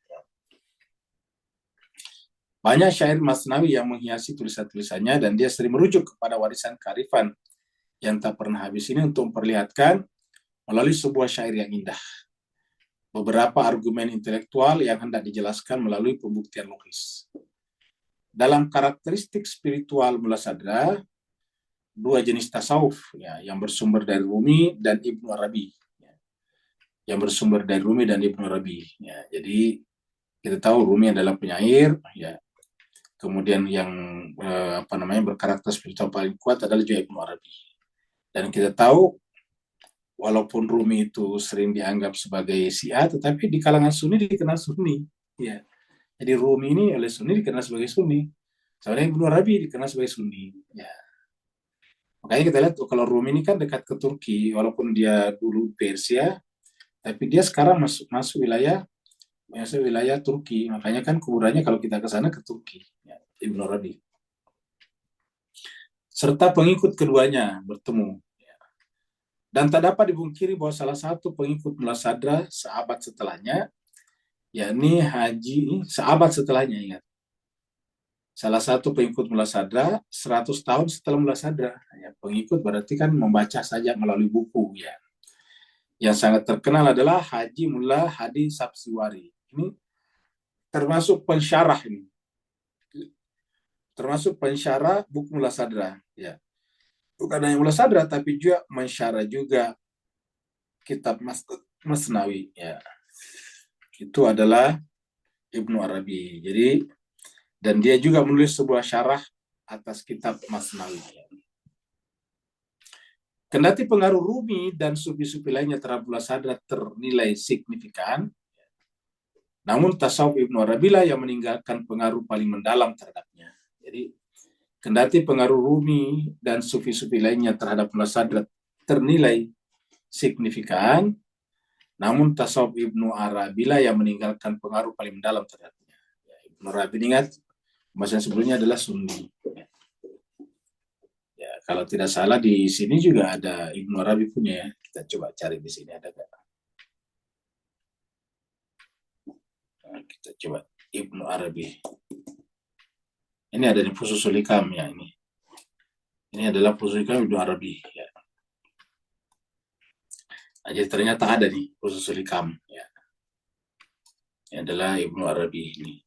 Banyak syair Masnawi yang menghiasi tulisan-tulisannya, dan dia sering merujuk kepada warisan kearifan yang tak pernah habis ini untuk memperlihatkan melalui sebuah syair yang indah. Beberapa argumen intelektual yang hendak dijelaskan melalui pembuktian logis. Dalam karakteristik spiritual Mullah Sadra, dua jenis tasawuf ya, yang bersumber dari Rumi dan Ibnu Arabi. Ya. Yang bersumber dari Rumi dan Ibnu Arabi. Ya. Jadi kita tahu Rumi adalah penyair, ya. Kemudian yang berkarakter spiritual paling kuat adalah juga Ibnu Arabi. Dan kita tahu walaupun Rumi itu sering dianggap sebagai Syiah, tetapi di kalangan Sunni dikenal Sunni. Ya. Jadi Rumi ini oleh Sunni dikenal sebagai Sunni. Sebenarnya Ibnu Arabi dikenal sebagai Sunni. Ya. Makanya kita lihat kalau Rumi ini kan dekat ke Turki, walaupun dia dulu Persia, tapi dia sekarang masuk wilayah Turki. Makanya kan kuburannya kalau kita ke sana ke Turki. Ya. Ibnu Arabi. Serta pengikut keduanya bertemu. Dan tak dapat dipungkiri bahwa salah satu pengikut Mullah Sadra seabad setelahnya, yakni seabad setelahnya, ingat. Salah satu pengikut Mullah Sadra 100 tahun setelah Mullah Sadra. Ya, pengikut berarti kan membaca saja melalui buku. Ya. Yang sangat terkenal adalah Haji Mullah Hadi Sabsiwari. Ini termasuk pensyarah ini. Termasuk pensyarah buku Mullah Sadra. Ya. Bukan hanya Mullah Sadra, tapi juga mensyarah juga kitab Masnawi. Ya. Itu adalah Ibnu Arabi. Jadi, dan dia juga menulis sebuah syarah atas kitab Masnawi. Kendati pengaruh Rumi dan sufi-sufi lainnya terhadap Mullah Sadra ternilai signifikan, namun tasawuf Ibnu Arabi lah yang meninggalkan pengaruh paling mendalam terhadapnya. Jadi Kendati pengaruh Rumi dan sufi-sufi lainnya terhadap Mullah Sadra ternilai signifikan, namun tasawuf Ibnu Arabi lah yang meninggalkan pengaruh paling mendalam terhadapnya. Ibnu Arabi ingat, masa sebelumnya adalah Sunni. Ya, kalau tidak salah di sini juga ada Ibnu Arabi punya ya. Kita coba cari di sini ada nggak? Nah, kita coba Ibnu Arabi. Ini ada di Fususul Hikam ya ini. Ini adalah Fususul Hikam Ibnu Arabi ya. Nah, jadi ternyata ada nih Fususul Hikam ya. Ini adalah Ibnu Arabi ini.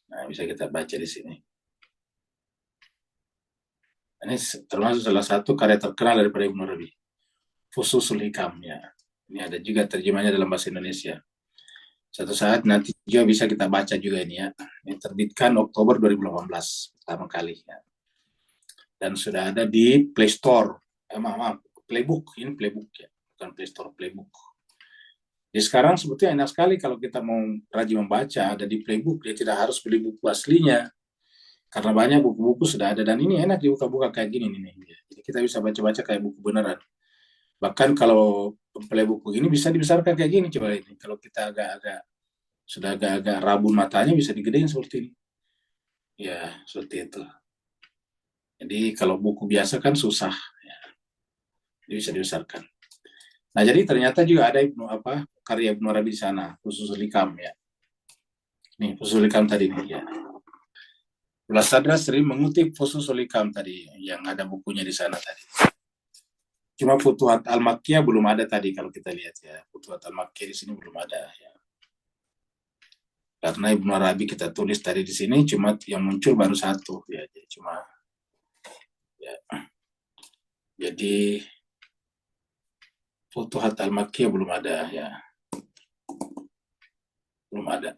Nah, bisa kita baca di sini. Ini termasuk salah satu karya terkenal daripada Ibnu Arabi. Fususul Hikam ya. Ini ada juga terjemahnya dalam bahasa Indonesia. Satu saat nanti juga bisa kita baca juga ini ya. Ini terbitkan Oktober 2018 pertama kali ya. Dan sudah ada di Play Store. Maaf, Playbook. Ini Playbook ya, bukan Play Store, Playbook. Jadi sekarang sebetulnya enak sekali kalau kita mau rajin membaca, ada di Playbook. Dia tidak harus beli buku aslinya. Karena banyak buku-buku sudah ada. Dan ini enak dibuka-buka kayak gini nih. Jadi kita bisa baca-baca kayak buku beneran. Bahkan kalau Playbook ini bisa dibesarkan kayak gini. Coba ini. Kalau kita sudah agak-agak rabun matanya bisa digedein seperti ini. Ya, seperti itu. Jadi kalau buku biasa kan susah. Ya. Jadi bisa dibesarkan. Nah, jadi ternyata juga ada karya Ibnu Arabi di sana, Fususul Hikam ya. Nih, Fususul Hikam tadi nih ya. Mullah Sadra sering mengutip Fususul Hikam tadi yang ada bukunya di sana tadi. Cuma Futuhat Al-Makkiyah belum ada tadi kalau kita lihat ya. Futuhat Al-Makkiyah di sini belum ada ya. Karena Ibnu Arabi kita tulis tadi di sini cuma yang muncul baru satu ya. Jadi cuma ya. Jadi Futuhat Al-Makkiyah belum ada ya. Belum ada.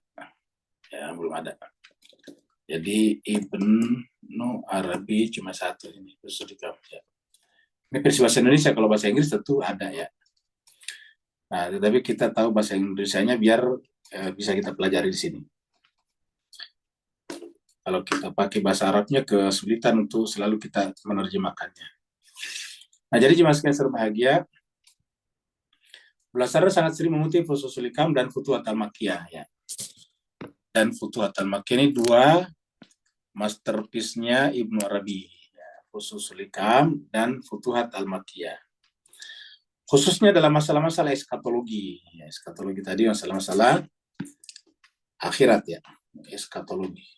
Ya, belum ada. Jadi Ibnu Arabi cuma satu ini. Ya. Ini versi bahasa Indonesia, kalau bahasa Inggris tentu ada ya. Nah, tetapi kita tahu bahasa Indonesianya biar bisa kita pelajari di sini. Kalau kita pakai bahasa Arabnya kesulitan untuk selalu kita menerjemahkannya. Nah, jadi jemaah sekalian berbahagia, Mullah Sadra sangat sering mengutip Fususul Hikam dan Futuhat Al-Makkiyah ya. Dan Futuhat Al-Makkiyah ini dua masterpiece-nya Ibnu Arabi, ya, Fususul Hikam dan Futuhat Al-Makkiyah. Khususnya dalam masalah-masalah eskatologi. Ya, eskatologi tadi masalah-masalah akhirat ya, eskatologi.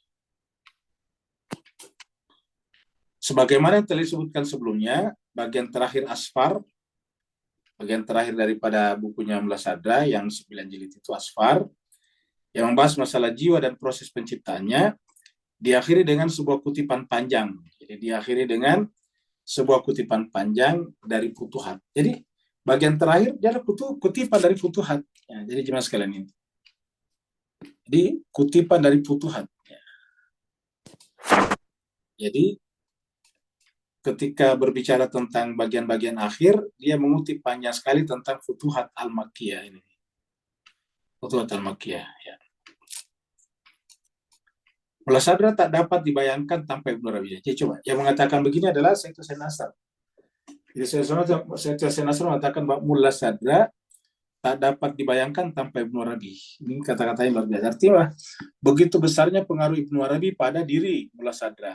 Sebagaimana yang telah disebutkan sebelumnya, bagian terakhir Asfar, bagian terakhir daripada bukunya Mullah Sadra yang 9 jilid itu Asfar, yang membahas masalah jiwa dan proses penciptaannya, diakhiri dengan sebuah kutipan panjang. Jadi diakhiri dengan sebuah kutipan panjang dari Futuhat. Jadi bagian terakhir adalah kutipan dari Futuhat. Ya, jadi jemaah sekalian ini. Jadi kutipan dari Futuhat. Ya. Jadi ketika berbicara tentang bagian-bagian akhir, dia mengutip panjang sekali tentang Futuhat Al-Makkiyah ini. Futuhat Al-Makkiyah. Ya. Mullah Sadra tak dapat dibayangkan tanpa Ibnu Arabi. Jadi coba, yang mengatakan begini adalah Syekh Hussein Nasr. Jadi Syekh Hussein Nasr mengatakan bahwa Mullah Sadra tak dapat dibayangkan tanpa Ibnu Arabi. Ini kata-kata yang luar biasa. Artinya, begitu besarnya pengaruh Ibnu Arabi pada diri Mullah Sadra.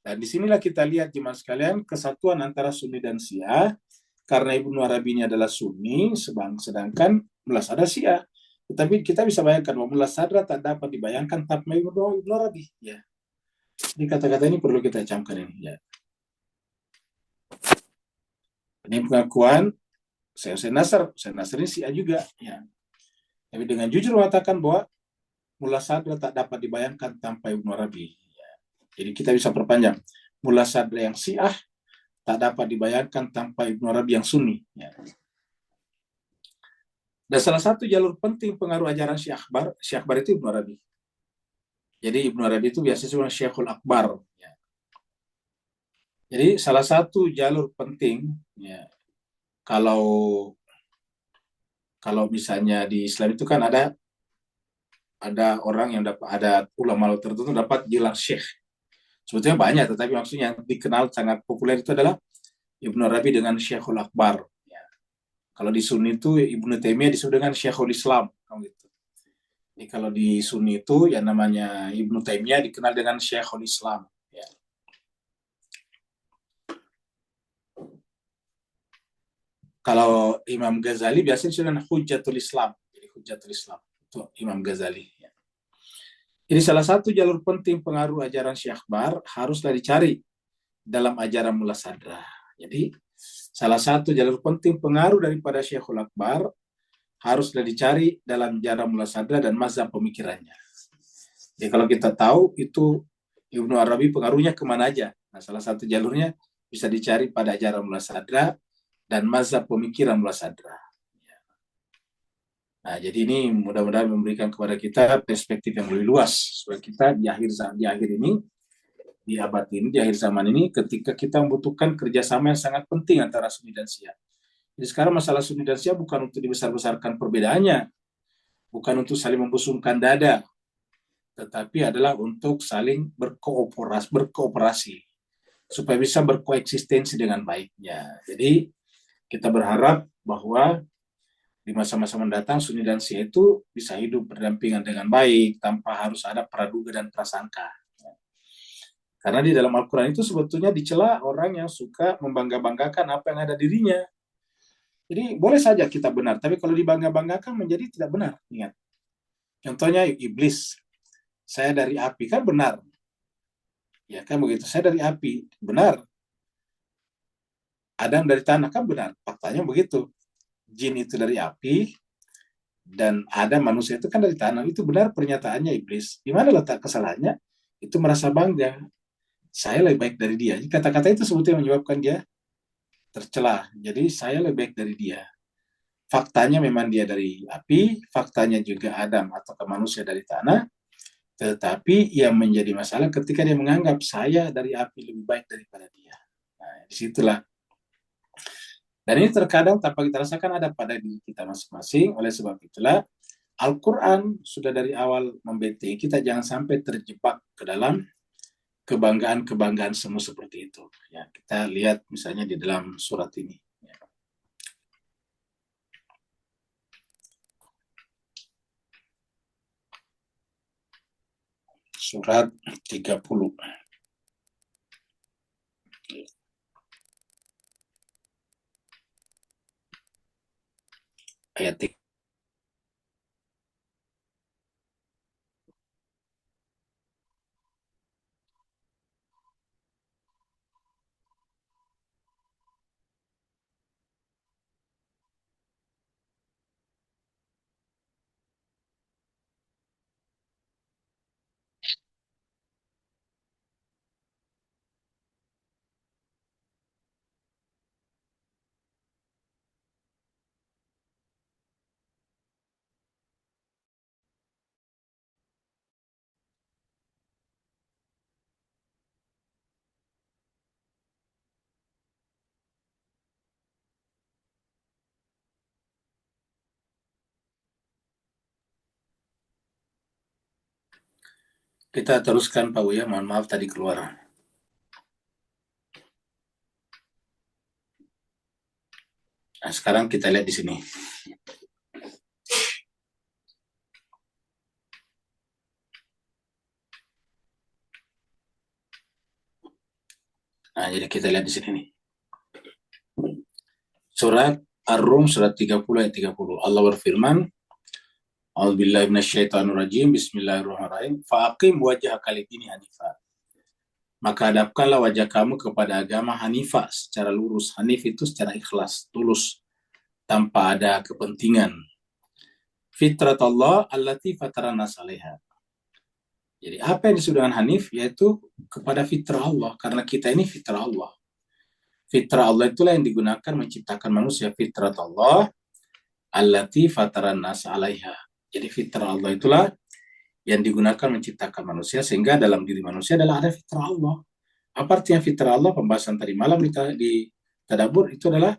Dan disinilah kita lihat jemaah sekalian kesatuan antara Sunni dan Syiah, karena Ibnu Arabi ini adalah Sunni, sedangkan Mullah Sadra Syiah. Tetapi kita bisa bayangkan bahwa Mullah Sadra tak dapat dibayangkan tanpa Ibnu Arabi. Ya. Ini kata-kata ini perlu kita camkan ini. Ya. Ini pengakuan saya Hussein Nasr ini Syiah juga. Ya. Tapi dengan jujur mengatakan bahwa Mullah Sadra tak dapat dibayangkan tanpa Ibnu Arabi. Ya. Jadi kita bisa perpanjang. Mullah Sadra yang Syiah tak dapat dibayangkan tanpa Ibnu Arabi yang Sunni. Ya. Dan salah satu jalur penting pengaruh ajaran Syekh Akbar itu Ibnu Arabi. Jadi Ibnu Arabi itu biasanya disebut Syekhul Akbar. Ya. Jadi salah satu jalur penting, ya, kalau misalnya di Islam itu kan ada orang yang dapat, ada ulama tertentu dapat gelar syekh. Sebetulnya banyak, tetapi maksudnya yang dikenal sangat populer itu adalah Ibnu Arabi dengan Syekhul Akbar. Ya. Kalau di Sunni itu Ibnu Taimiyah disebut dengan Syekhul Islam. Gitu. Jadi kalau di Sunni itu yang namanya Ibnu Taimiyah dikenal dengan Syekhul Islam. Ya. Kalau Imam Ghazali biasanya disebut dengan Hujjatul Islam. Jadi Hujjatul Islam itu Imam Ghazali. Ya. Jadi salah satu jalur penting pengaruh ajaran Syekh Akbar haruslah dicari dalam ajaran Mullah Sadra. Jadi salah satu jalur penting pengaruh daripada Syekhul Akbar haruslah dicari dalam ajaran Mullah Sadra dan mazhab pemikirannya. Jadi kalau kita tahu itu Ibnu Arabi pengaruhnya kemana aja. Nah, salah satu jalurnya bisa dicari pada ajaran Mullah Sadra dan mazhab pemikiran Mullah Sadra. Nah, jadi ini mudah-mudahan memberikan kepada kita perspektif yang lebih luas supaya kita di akhir ini, di abad ini, di akhir zaman ini, ketika kita membutuhkan kerjasama yang sangat penting antara Sunni dan Syiah. Jadi sekarang masalah Sunni dan Syiah bukan untuk dibesar-besarkan perbedaannya, bukan untuk saling membusungkan dada, tetapi adalah untuk saling berkooperasi supaya bisa berkoeksistensi dengan baiknya. Jadi kita berharap bahwa di masa-masa mendatang Sunni dan Syiah itu bisa hidup berdampingan dengan baik tanpa harus ada praduga dan prasangka. Karena di dalam Al-Quran itu sebetulnya dicela orang yang suka membangga-banggakan apa yang ada dirinya. Jadi boleh saja kita benar, tapi kalau dibangga-banggakan menjadi tidak benar. Ingat. Contohnya iblis, saya dari api, kan benar. Ya kan begitu, saya dari api, benar. Adam dari tanah, kan benar. Faktanya begitu. Jin itu dari api, dan ada manusia itu kan dari tanah. Itu benar pernyataannya iblis. Di mana letak kesalahannya? Itu merasa bangga. Saya lebih baik dari dia. Kata-kata itu sebetulnya menyebabkan dia tercela. Jadi saya lebih baik dari dia. Faktanya memang dia dari api, faktanya juga Adam atau manusia dari tanah, tetapi yang menjadi masalah ketika dia menganggap saya dari api lebih baik daripada dia. Nah, disitulah. Dan ini terkadang tanpa kita rasakan ada pada diri kita masing-masing. Oleh sebab itulah Al-Quran sudah dari awal membentengi kita jangan sampai terjebak ke dalam kebanggaan-kebanggaan semu seperti itu. Ya, kita lihat misalnya di dalam surat ini. Ya. Surat 30. Ayat 3. Kita teruskan Pak Uya, mohon maaf tadi keluar. Nah, sekarang kita lihat di sini. Nah, jadi kita lihat di sini nih. Surat Ar-Rum surat 30 ayat 30. Allah berfirman, A'udzubillahi minasyaitonirrajim. Bismillahirrahmanirrahim. Fa'aqim wajhaka lid-dini hanifah. Maka hadapkanlah wajah kamu kepada agama hanifah secara lurus. Hanif itu secara ikhlas, tulus, tanpa ada kepentingan. Fitrat Allah allati fataran nas 'alaiha. Jadi apa yang disebut dengan hanif yaitu kepada fitrah Allah, karena kita ini fitrah Allah. Fitrah Allah itulah yang digunakan menciptakan manusia. Fitrat Allah allati fataran nas 'alaiha. Jadi fitrah Allah itulah yang digunakan menciptakan manusia, sehingga dalam diri manusia adalah ada fitrah Allah. Apa artinya fitrah Allah? Pembahasan tadi malam di tadabbur itu adalah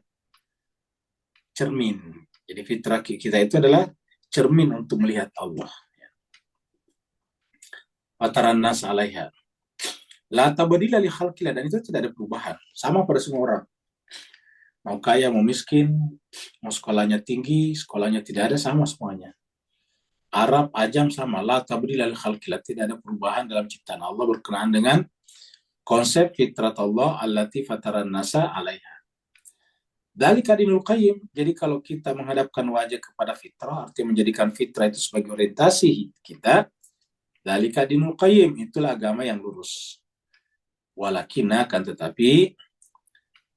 cermin. Jadi fitrah kita itu adalah cermin untuk melihat Allah. Fataran nas 'alaiha. La tabdila li khalqillah, dan itu tidak ada perubahan, sama pada semua orang. Mau kaya, mau miskin, mau sekolahnya tinggi, sekolahnya tidak ada, sama semuanya. Arab, Ajam sama. La tabdila li khalqillah, tidak ada perubahan dalam ciptaan Allah berkenaan dengan konsep fitrat Allah allati fataran nasa alaiha. Dzalika dinul qayyim. Jadi kalau kita menghadapkan wajah kepada fitrah, artinya menjadikan fitrah itu sebagai orientasi kita, dzalika dinul qayyim, itulah agama yang lurus. Walakinna, kan tetapi,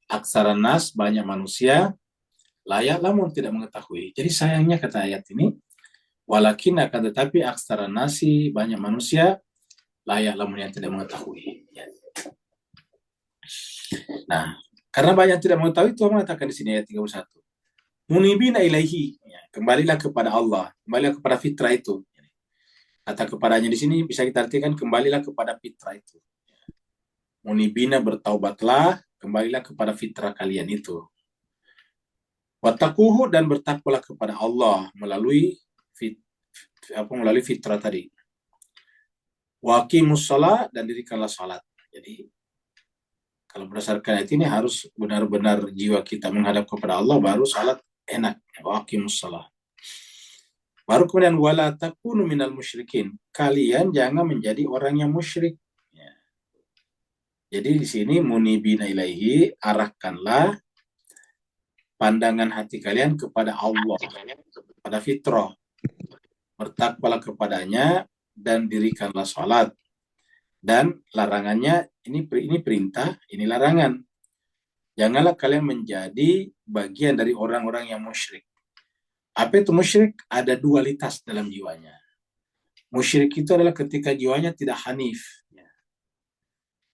aksaran nas, banyak manusia, layak lamun tidak mengetahui. Jadi sayangnya kata ayat ini, walakin akan tetapi aksaran nasi, banyak manusia, layak lamun yang tidak mengetahui. Nah, karena banyak tidak mengetahui, Tuhan mengatakan di sini ayat 31. Munibina ilaihi, ya, kembalilah kepada Allah, kembalilah kepada fitrah itu. Kata kepadanya di sini bisa kita artikan kembalilah kepada fitrah itu. Munibina, bertaubatlah, kembalilah kepada fitrah kalian itu. Wattaquhu, dan bertakwalah kepada Allah melalui fitrah tadi. Waqimus shalah, dan dirikanlah salat. Jadi kalau berdasarkan ayat ini harus benar-benar jiwa kita menghadap kepada Allah, baru salat enak. Waqimus shalah. Baru kemudian wala takunu minal musyrikin. Kalian jangan menjadi orang yang musyrik. Ya. Jadi di sini munibina ilaihi, arahkanlah pandangan hati kalian kepada Allah, kepada fitrah. Bertakwalah kepadanya dan dirikanlah salat. Dan larangannya ini perintah, ini larangan. Janganlah kalian menjadi bagian dari orang-orang yang musyrik. Apa itu musyrik? Ada dualitas dalam jiwanya. Musyrik itu adalah ketika jiwanya tidak hanif.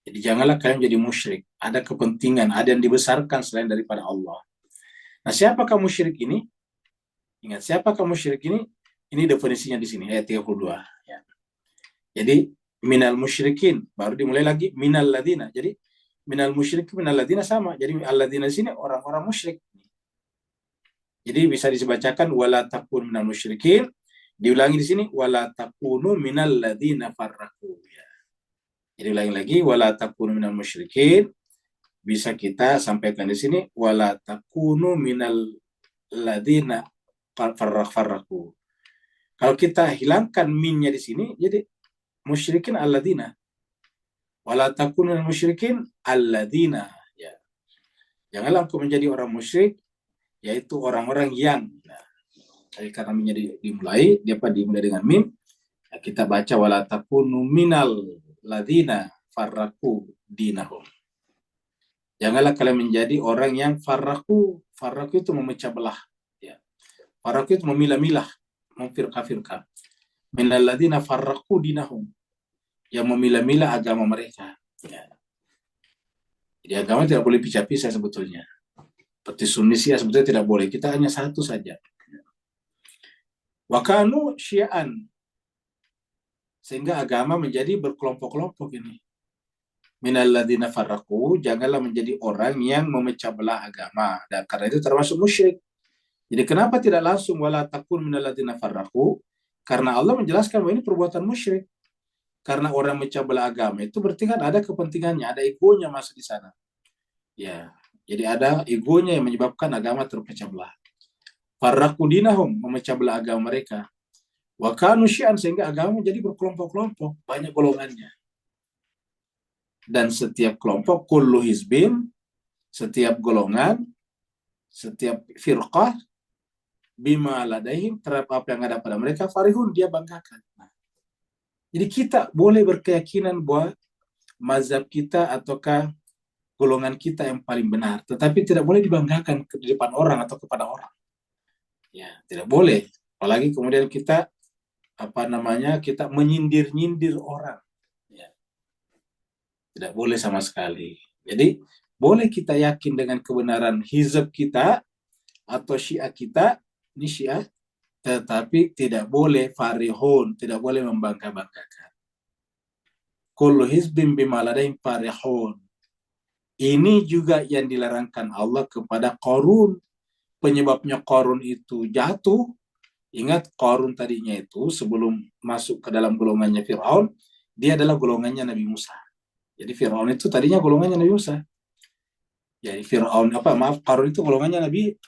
Jadi janganlah kalian menjadi musyrik. Ada kepentingan, ada yang dibesarkan selain daripada Allah. Nah, siapakah musyrik ini? Ingat, siapakah musyrik ini? Ini definisinya di sini, ayat 32. Ya. Jadi, minal musyrikin, baru dimulai lagi minal ladina. Jadi, minal musyrikin, minal ladina sama. Jadi, al-ladina di sini orang-orang musyrik. Jadi bisa dibacakan wala takun minal musyrikin, diulangi di sini wala takunu minal ladzina farraqu. Ya. Jadi ulangi lagi wala takunu minal musyrikin, bisa kita sampaikan di sini wala takunu minal ladzina farraqu. Kalau kita hilangkan minnya di sini jadi musyrikin alladzina. Wala takunu minal musyrikin alladzina. Ya. Janganlah engkau menjadi orang musyrik, yaitu orang-orang yang. Karena minnya dimulai dengan mim, ya kita baca wala takunu minal ladzina farraqu dinahum. Janganlah kalian menjadi orang yang farraqu. Farraqu itu memecah belah. Ya. Farraqu itu memilah-milah, memfirqah-firqah. Minal ladzina farraqu dinahum, yang memilah-milah agama mereka. Ya. Jadi agama tidak boleh pisah-pisah sebetulnya. Seperti Sunni Syiah sebetulnya tidak boleh. Kita hanya satu saja. Wakanu syi'an, sehingga agama menjadi berkelompok-kelompok ini. Minal ladzina farraqu, janganlah menjadi orang yang memecah belah agama, dan karena itu termasuk musyrik. Jadi kenapa tidak langsung wala takun minal ladzina farraqu? Karena Allah menjelaskan bahwa ini perbuatan musyrik. Karena orang memecah belah agama itu berarti kan ada kepentingannya, ada egonya masuk di sana. Ya, jadi ada egonya yang menyebabkan agama terpecah belah. Farraqu dinahum, memecah belah agama mereka. Wa kanu syi'an, sehingga agama menjadi berkelompok-kelompok, banyak golongannya. Dan setiap kelompok, kullu hizbin, setiap golongan, setiap firqah, bima ladaihim, terhadap apa yang ada pada mereka, farihun, dia banggakan. Nah, jadi kita boleh berkeyakinan bahwa mazhab kita ataukah golongan kita yang paling benar, tetapi tidak boleh dibanggakan di depan orang atau kepada orang. Ya, tidak boleh. Apalagi kemudian kita kita menyindir-nyindir orang. Ya. Tidak boleh sama sekali. Jadi boleh kita yakin dengan kebenaran hizab kita atau syiah kita, ini syiah, tetapi tidak boleh farihun, tidak boleh membangga-banggakan. Kullu hizbin bima ladaihim farihun. Ini juga yang dilarangkan Allah kepada Qarun. Penyebabnya Qarun itu jatuh. Ingat, Qarun tadinya itu sebelum masuk ke dalam golongannya Fir'aun, dia adalah golongannya Nabi Musa. Jadi Fir'aun itu tadinya golongannya Nabi Musa. Jadi Fir'aun Qarun itu golongannya Nabi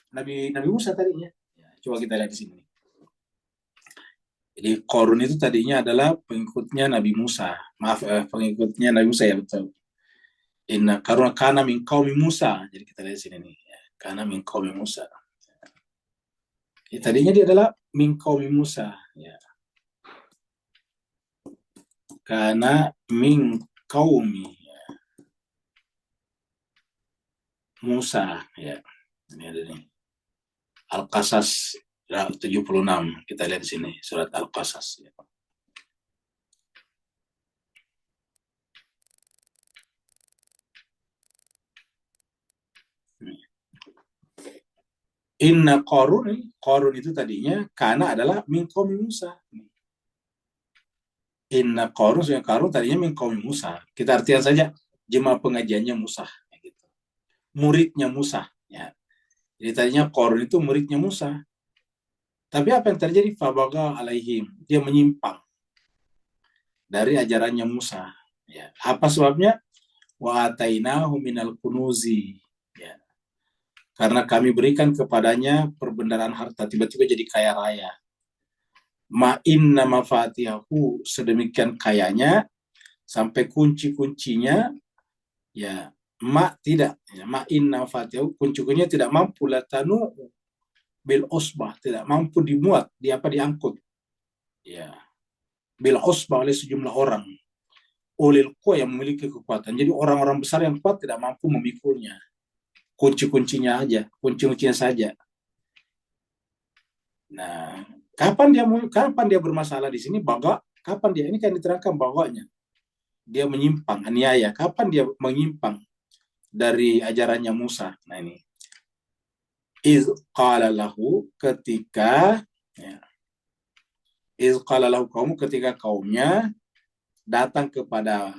Musa tadinya. Ya, coba kita lihat di sini. Jadi Qarun itu tadinya adalah pengikutnya Nabi Musa. Pengikutnya Nabi Musa ya betul. Karena kana min qaumi Musa. Jadi kita lihat di sini nih. Ya, kana min qaumi Musa. Ya, tadinya dia adalah min qaumi Musa. Ya. Kana min qaumi Musa. Ya. Ini ada nih. Al-Qasas 76. Kita lihat di sini surat Al-Qasas. Ya. Inna Qarun itu tadinya karena adalah min qaumi Musa. Inna Qarun tadinya min qaumi Musa. Kita artikan saja jemaah pengajiannya Musa. Gitu. Muridnya Musa. Ya. Jadi tadinya Qarun itu muridnya Musa. Tapi apa yang terjadi? Fabaga alaihim. Dia menyimpang dari ajarannya Musa. Ya. Apa sebabnya? Wa atainahu minal kunuzi. Ya. Karena kami berikan kepadanya perbendaharaan harta. Tiba-tiba jadi kaya raya. Ma'inna mafatihahu. Sedemikian kayanya. Sampai kunci-kuncinya. Ya. Tidak. Ya. Ma'inna mafatihahu. Kunci-kuncinya tidak mampu latanu bil osbah. Tidak mampu dimuat. Diangkut. Ya. Bil osbah oleh sejumlah orang. Oleh kuat yang memiliki kekuatan. Jadi orang-orang besar yang kuat tidak mampu memikulnya. Kunci-kuncinya saja. Nah, kapan dia bermasalah di sini? Kapan dia ini kan diterangkan bahwanya dia menyimpang, aniaya. Kapan dia menyimpang dari ajarannya Musa? Nah ini. Iz qala lahu ketika ketika kaumnya datang kepada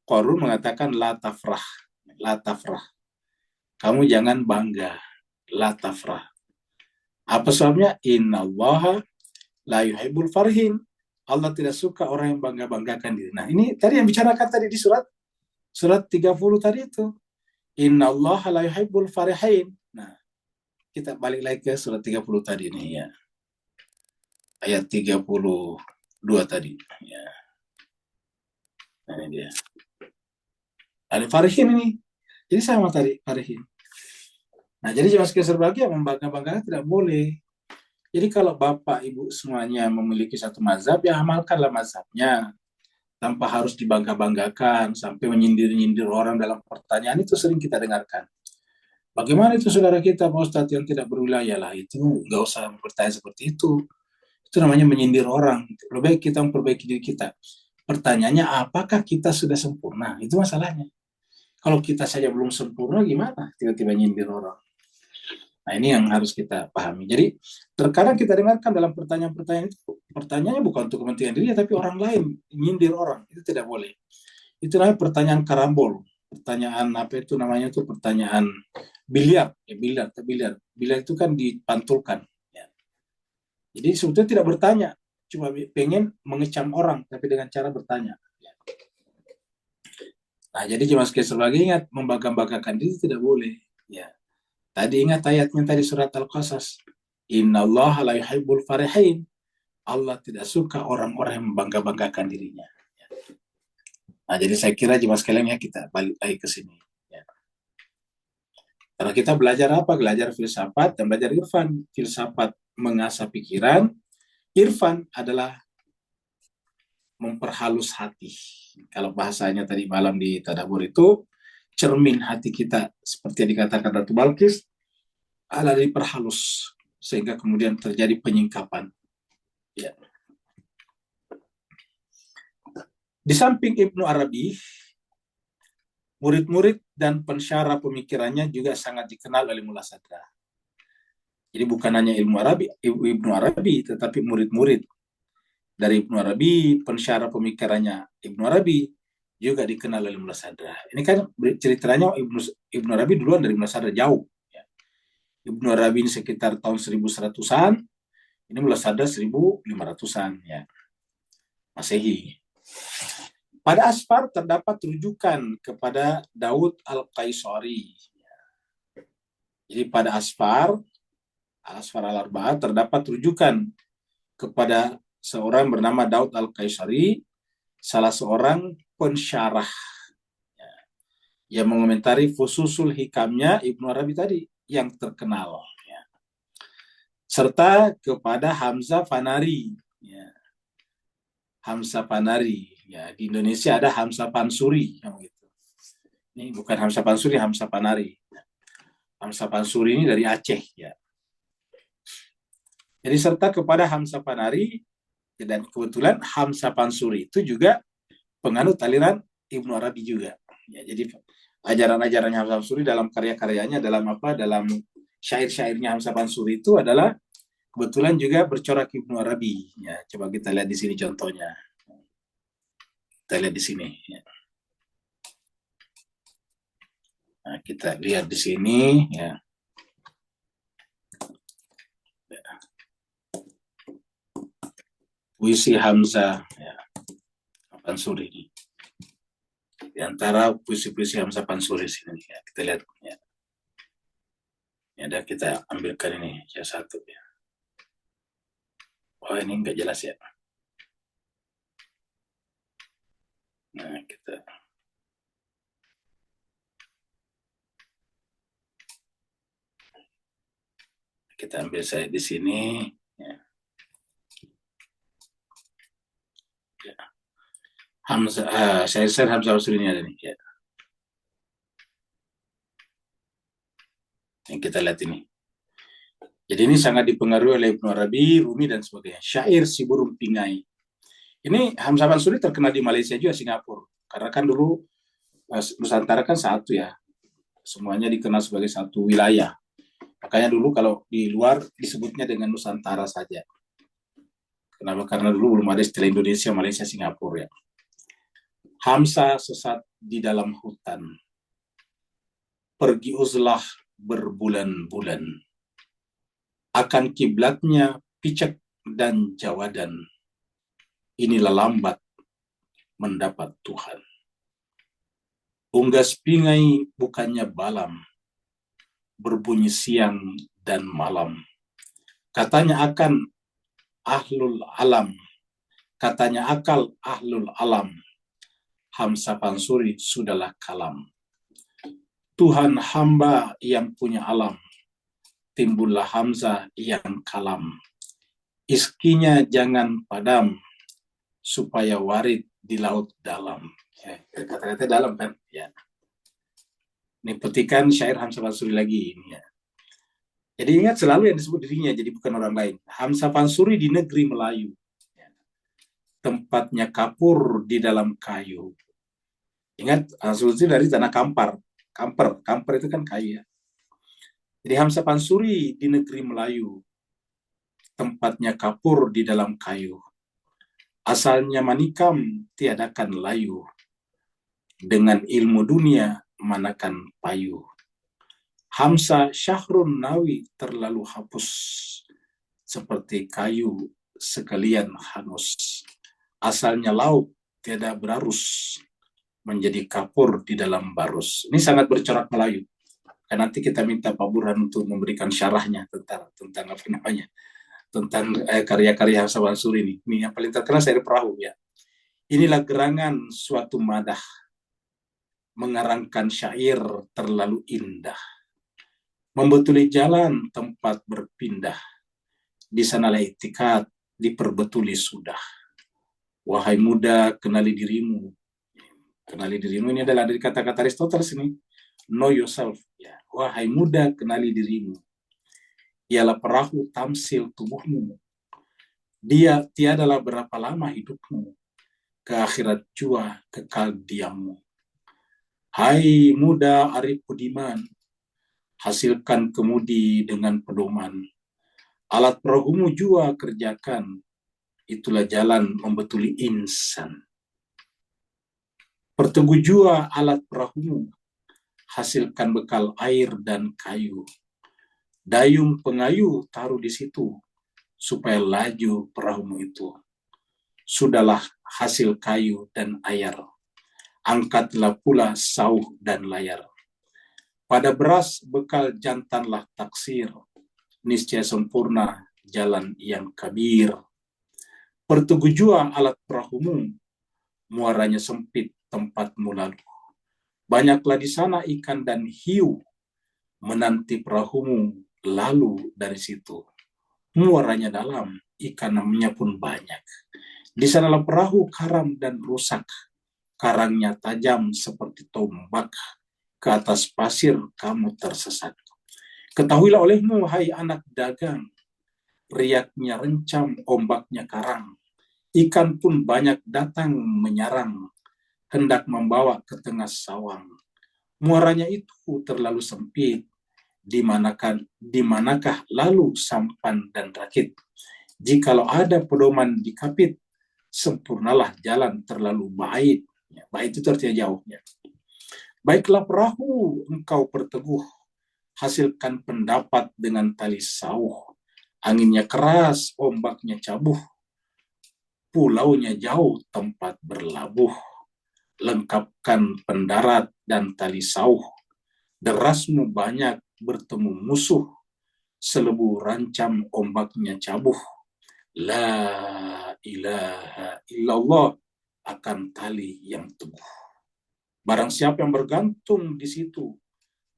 Qarun mengatakan la tafrah. Kamu jangan bangga. La tafrah. Apa sebabnya? Innallaha la yuhibbul farhin. Allah tidak suka orang yang bangga-banggakan diri. Nah, ini tadi yang bicarakan tadi di surat 30 tadi itu. Innallaha la yuhibbul farihin. Nah, kita balik lagi ke surat 30 tadi nih ya. Ayat 32 tadi ya. Nah, ini dia. Ada farihin ini. Jadi sama tadi farihin. Nah, jadi jemaah sekalian berbahagia membangga-banggakan tidak boleh. Jadi kalau Bapak Ibu semuanya memiliki satu mazhab, ya amalkanlah mazhabnya. Tanpa harus dibangga-banggakan, sampai menyindir-nyindir orang dalam pertanyaan, itu sering kita dengarkan. Bagaimana itu saudara kita, Pak Ustadz, yang tidak berwilayah lah, itu nggak usah bertanya seperti itu. Itu namanya menyindir orang. Lebih baik kita memperbaiki diri kita. Pertanyaannya, apakah kita sudah sempurna? Itu masalahnya. Kalau kita saja belum sempurna, gimana tiba-tiba nyindir orang? Nah, ini yang harus kita pahami. Jadi, terkadang kita dengarkan dalam pertanyaan-pertanyaan itu, pertanyaannya bukan untuk kepentingan dirinya, tapi orang lain, nyindir orang. Itu tidak boleh. Itu namanya pertanyaan karambol. Pertanyaan apa itu namanya itu pertanyaan biliar. Ya, biliar itu kan dipantulkan. Ya. Jadi sebetulnya tidak bertanya, cuma pengen mengecam orang, tapi dengan cara bertanya. Ya. Nah, jadi cuma sebagai ingat, membangga-banggakan diri tidak boleh. Ya. Tadi ingat ayatnya tadi surat Al-Qasas. Innallaha la yuhibbul farihin. Allah tidak suka orang-orang yang membangga-banggakan dirinya. Nah, jadi saya kira jemaah sekalian ya kita balik lagi ke sini. Ya. Karena kita belajar apa? Belajar filsafat dan belajar irfan. Filsafat mengasah pikiran. Irfan adalah memperhalus hati. Kalau bahasanya tadi malam di Tadabur itu, cermin hati kita seperti yang dikatakan Ratu Balkis, adalah diperhalus sehingga kemudian terjadi penyingkapan. Ya. Di samping Ibnu Arabi, murid-murid dan pensyarah pemikirannya juga sangat dikenal oleh Mullah Sadra. Jadi bukan hanya Ibnu Arabi, tetapi murid-murid dari Ibnu Arabi, pensyarah pemikirannya Ibnu Arabi juga dikenal oleh Mullah Sadra. Ini kan ceritanya Ibnu Arabi duluan dari Mullah Sadra jauh. Ibnu Arabi ini sekitar tahun 1100-an, ini Mullah Sadra 1500-an ya. Masehi. Pada Asfar terdapat rujukan kepada Daud Al-Qaisari. Jadi pada Asfar Al-Arba'ah terdapat rujukan kepada seorang bernama Daud Al-Qaisari, salah seorang pensyarah yang mengomentari Fususul Hikamnya Ibnu Arabi tadi yang terkenal. Serta kepada Hamzah Fanari. Hamzah Fanari. Di Indonesia ada Hamzah Pansuri. Ini bukan Hamzah Pansuri, Hamzah Fanari. Hamzah Pansuri ini dari Aceh. Jadi serta kepada Hamzah Fanari, dan kebetulan Hamzah Pansuri itu juga penganut aliran Ibnu Arabi juga. Jadi ajaran-ajaran Hamzah Pansuri dalam karya-karyanya, dalam syair-syairnya Hamzah Pansuri itu adalah kebetulan juga bercorak Ibnu Arabi. Coba kita lihat di sini contohnya. Kita lihat di sini. Nah, kita lihat di sini. Puisi Hamzah Pansuri ini. Di antara puisi-puisi Hamzah Pansuri sini. Kita lihat. Ada kita ambilkan ini satu. Oh, ini nggak jelas ya. Nah, kita ambil saya di sini. Hamzah, syair Hamzah Pansuri ini ada nih. Yang kita lihat ini. Jadi ini sangat dipengaruhi oleh Ibnu Arabi, Rumi, dan sebagainya. Syair si burung pingai. Ini Hamzah Pansuri terkenal di Malaysia juga, Singapura. Karena kan dulu Nusantara kan satu ya. Semuanya dikenal sebagai satu wilayah. Makanya dulu kalau di luar disebutnya dengan Nusantara saja. Kenapa? Karena dulu belum ada istilah Indonesia, Malaysia, Singapura ya. Hamzah sesat di dalam hutan. Pergi uzlah berbulan-bulan. Akan kiblatnya picek dan jawadan. Inilah lambat mendapat Tuhan. Unggas pingai bukannya balam, berbunyi siang dan malam. Katanya akan ahlul alam, katanya akal ahlul alam. Hamzah Pansuri sudahlah kalam. Tuhan hamba yang punya alam, timbullah Hamzah yang kalam. Iskinya jangan padam, supaya warid di laut dalam. Kata-kata dalam kan? Ya. Ini petikan syair Hamzah Pansuri lagi. Ini ya. Jadi ingat selalu yang disebut dirinya, jadi bukan orang lain. Hamzah Pansuri di negeri Melayu. Tempatnya kapur di dalam kayu. Ingat, Pansuri dari tanah Kampar. Kamper itu kan kayu ya. Jadi Hamzah Pansuri di negeri Melayu. Tempatnya kapur di dalam kayu. Asalnya manikam tiadakan layu. Dengan ilmu dunia manakan payu. Hamzah Syahrun Nawi terlalu hapus. Seperti kayu sekalian hangus. Asalnya laut tiada berarus. Menjadi kapur di dalam barus. Ini sangat bercorak Melayu. Dan nanti kita minta Pak Burhan untuk memberikan syarahnya tentang apa namanya, tentang karya-karya Hamzah Pansuri ini. Ini yang paling terkenal syair perahu ya. Inilah gerangan suatu madah, mengarangkan syair terlalu indah, membetuli jalan tempat berpindah, di sanalah itikad diperbetuli sudah. Wahai muda, kenali dirimu. Kenali dirimu ini adalah dari kata-kata Aristoteles ini. Know yourself. Ya. Wahai muda, kenali dirimu. Ialah perahu tamsil tubuhmu. Dia tiadalah berapa lama hidupmu. Ke akhirat jua kekal diammu. Hai muda Arif Budiman, hasilkan kemudi dengan pedoman. Alat perahumu jua kerjakan. Itulah jalan membetuli insan. Perteguh jua alat perahumu, hasilkan bekal air dan kayu. Dayung pengayu taruh di situ, supaya laju perahumu itu. Sudahlah hasil kayu dan air. Angkatlah pula sauh dan layar. Pada beras bekal jantanlah taksir, niscaya sempurna jalan yang kabir. Pertugu jua alat perahumu, muaranya sempit tempatmu lalu. Banyaklah di sana ikan dan hiu, menanti perahumu lalu dari situ. Muaranya dalam, ikannya pun banyak. Di sanalah perahu karam dan rusak, karangnya tajam seperti tombak, ke atas pasir kamu tersesat. Ketahuilah olehmu, hai anak dagang, riaknya rencam, ombaknya karang. Ikan pun banyak datang menyarang, hendak membawa ke tengah sawang. Muaranya itu terlalu sempit, di manakah lalu sampan dan rakit? Jikalau ada pedoman di kapit, sempurnalah jalan terlalu bait. Ya, bait itu artinya jauh. Ya. Baiklah perahu engkau perteguh, hasilkan pendapat dengan tali sauh. Anginnya keras, ombaknya cabuh, pulaunya jauh tempat berlabuh. Lengkapkan pendarat dan tali sauh, derasmu banyak bertemu musuh, selebu rancam ombaknya cabuh. La ilaha illallah, akan tali yang teguh. Barang siapa yang bergantung di situ,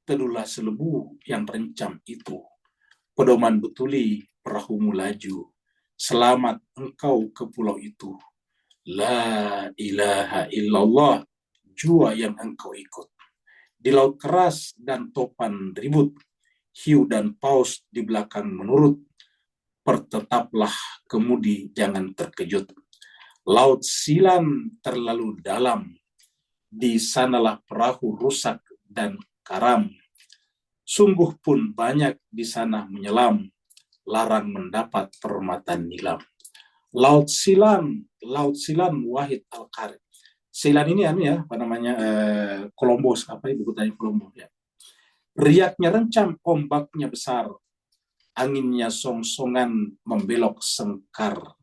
teduhlah selebu yang rencam itu. Pedoman betuli perahumu laju, selamat engkau ke pulau itu. La ilaha illallah, jua yang engkau ikut. Di laut keras dan topan ribut, hiu dan paus di belakang menurut. Pertetaplah kemudi, jangan terkejut. Laut silam terlalu dalam, di sanalah perahu rusak dan karam. Sungguh pun banyak di sana menyelam, larang mendapat permata nilam. Laut silam Wahid Al-Qarib. Silan ini Columbus, buku tanya Columbus ya. Riaknya rencam, ombaknya besar, anginnya song-songan membelok sengkar.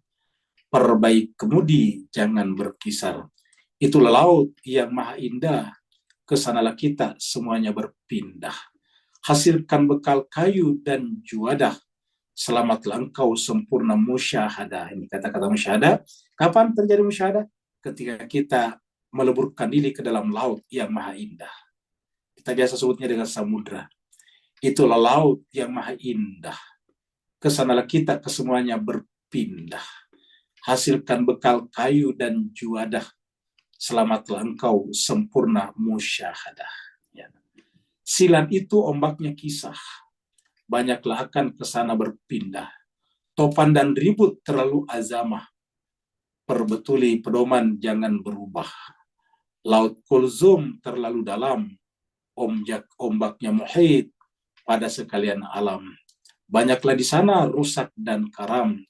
Perbaik kemudi, jangan berkisar. Itulah laut yang maha indah, kesanalah kita semuanya berpindah. Hasilkan bekal kayu dan juadah, selamatlah engkau sempurna musyahadah. Ini kata-kata musyahadah. Kapan terjadi musyahadah? Ketika kita meleburkan diri ke dalam laut yang maha indah. Kita biasa sebutnya dengan samudra. Itulah laut yang maha indah. Kesanalah kita kesemuanya berpindah. Hasilkan bekal kayu dan juadah, selamatlah engkau sempurna musyahadah. Ya. Silan itu ombaknya kisah, banyaklah akan kesana berpindah. Topan dan ribut terlalu azamah, perbetuli pedoman jangan berubah. Laut kulzum terlalu dalam, ombaknya muhit pada sekalian alam. Banyaklah di sana rusak dan karam,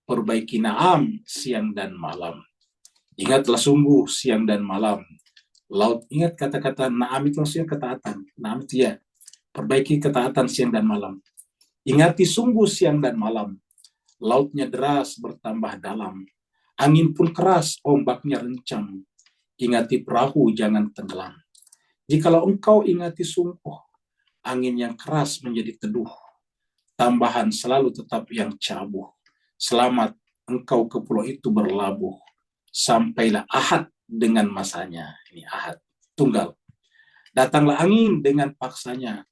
perbaiki naam siang dan malam. Ingatlah sungguh siang dan malam. Laut, ingat kata-kata naam itu maksudnya ketaatan. Naam itu ya, perbaiki ketaatan siang dan malam. Ingati sungguh siang dan malam. Lautnya deras bertambah dalam. Angin pun keras, ombaknya rencam. Ingati perahu jangan tenggelam. Jikalau engkau ingati sungguh, angin yang keras menjadi teduh. Tambahan selalu tetap yang cabuh. Selamat engkau ke pulau itu berlabuh. Sampailah ahad dengan masanya. Ini ahad, tunggal. Datanglah angin dengan paksanya.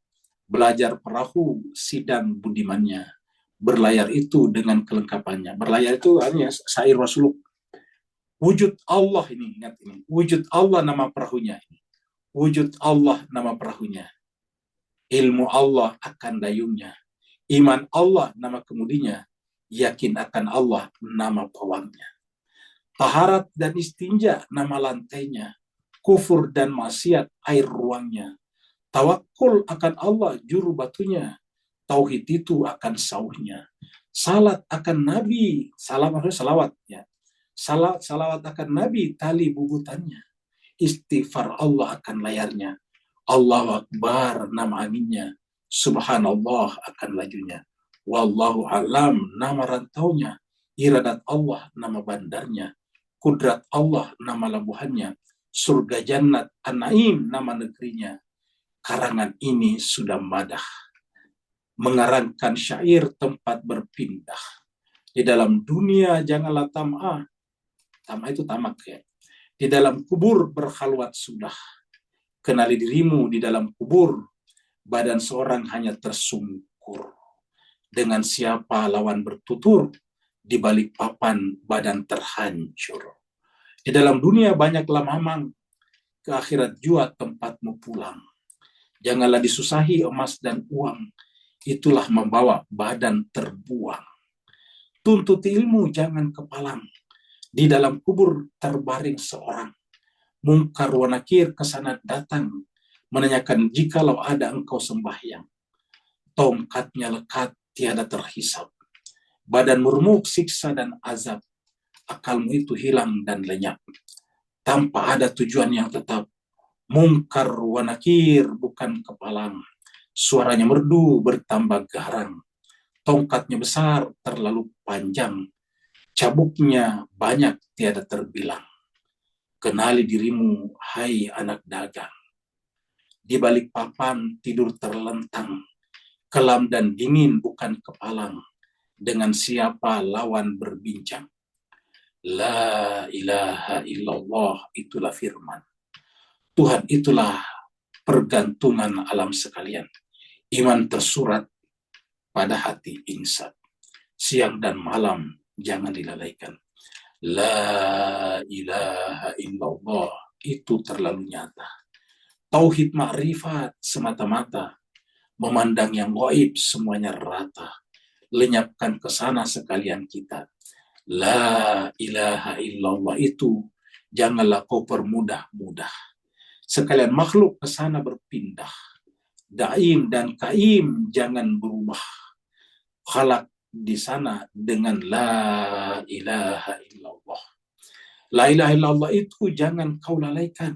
Belajar perahu, sidang budimannya. Berlayar itu dengan kelengkapannya. Berlayar itu artinya syair Rasulullah. Wujud Allah ini, ingat ini. Wujud Allah nama perahunya ini. Wujud Allah nama perahunya. Ilmu Allah akan dayungnya. Iman Allah nama kemudinya. Yakin akan Allah nama pawangnya. Taharat dan istinja nama lantainya. Kufur dan maksiat air ruangnya. Tawakul akan Allah juru batunya. Tauhid itu akan sauhnya. Salat akan Nabi. Salam maksudnya salawat. Ya. Salawat akan Nabi tali bubutannya. Istighfar Allah akan layarnya. Allahu Akbar nama anginnya. Subhanallah akan lajunya. Wallahu alam nama rantaunya. Iradat Allah nama bandarnya. Kudrat Allah nama labuhannya. surga jannat An-Naim nama negerinya. Karangan ini sudah madah, mengarangkan syair tempat berpindah. Di dalam dunia janganlah tamah, tamah itu tamak ya. Di dalam kubur berkhalwat sudah, kenali dirimu di dalam kubur, badan seorang hanya tersungkur. Dengan siapa lawan bertutur, di balik papan badan terhancur. Di dalam dunia banyaklah mamang, ke akhirat jua tempatmu pulang. Janganlah disusahi emas dan uang, itulah membawa badan terbuang. Tuntut ilmu jangan kepalang, di dalam kubur terbaring seorang. Mungkar wa nakir kesana datang, menanyakan jikalau ada engkau sembahyang. Tongkatnya lekat tiada terhisap, badan murmuk siksa dan azab, akalmu itu hilang dan lenyap. Tanpa ada tujuan yang tetap, mungkar wa nakir bukan kepalang, suaranya merdu bertambah garang, tongkatnya besar terlalu panjang, cabuknya banyak tiada terbilang. Kenali dirimu, hai anak dagang. Di balik papan tidur terlentang, kelam dan dingin bukan kepalang, dengan siapa lawan berbincang. La ilaha illallah, itulah firman Tuhan, itulah pergantungan alam sekalian. Iman tersurat pada hati insan. Siang dan malam jangan dilalaikan. La ilaha illallah, itu terlalu nyata. Tauhid ma'rifat semata-mata, memandang yang gaib semuanya rata. Lenyapkan ke sana sekalian kita. La ilaha illallah itu janganlah kau permudah-mudah. Sekalian makhluk ke sana berpindah. Daim dan kaim jangan berubah. Khalaq di sana dengan la ilaha illallah. La ilaha illallah itu jangan kau lalaikan.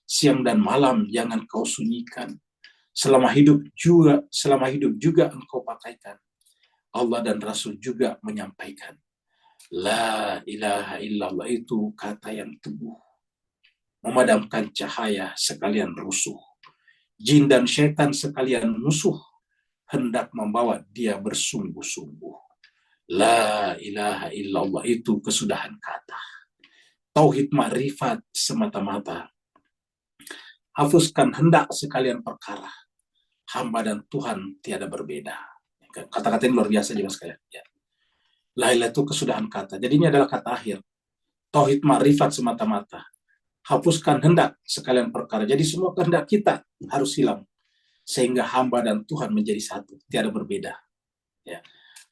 Siang dan malam jangan kau sunyikan. Selama hidup juga engkau pakaikan. Allah dan Rasul juga menyampaikan. La ilaha illallah itu kata yang teguh, memadamkan cahaya sekalian rusuh. Jin dan setan sekalian musuh, hendak membawa dia bersungguh-sungguh. La ilaha illallah itu kesudahan kata. Tauhid ma'rifat semata-mata. Hapuskan hendak sekalian perkara. Hamba dan Tuhan tiada berbeda. Kata-kata ini luar biasa juga sekalian. Ya. La ilaha itu kesudahan kata. Jadi ini adalah kata akhir. Tauhid ma'rifat semata-mata. Hapuskan hendak sekalian perkara. Jadi semua kehendak kita harus hilang. Sehingga hamba dan Tuhan menjadi satu. Tiada berbeda. Ya.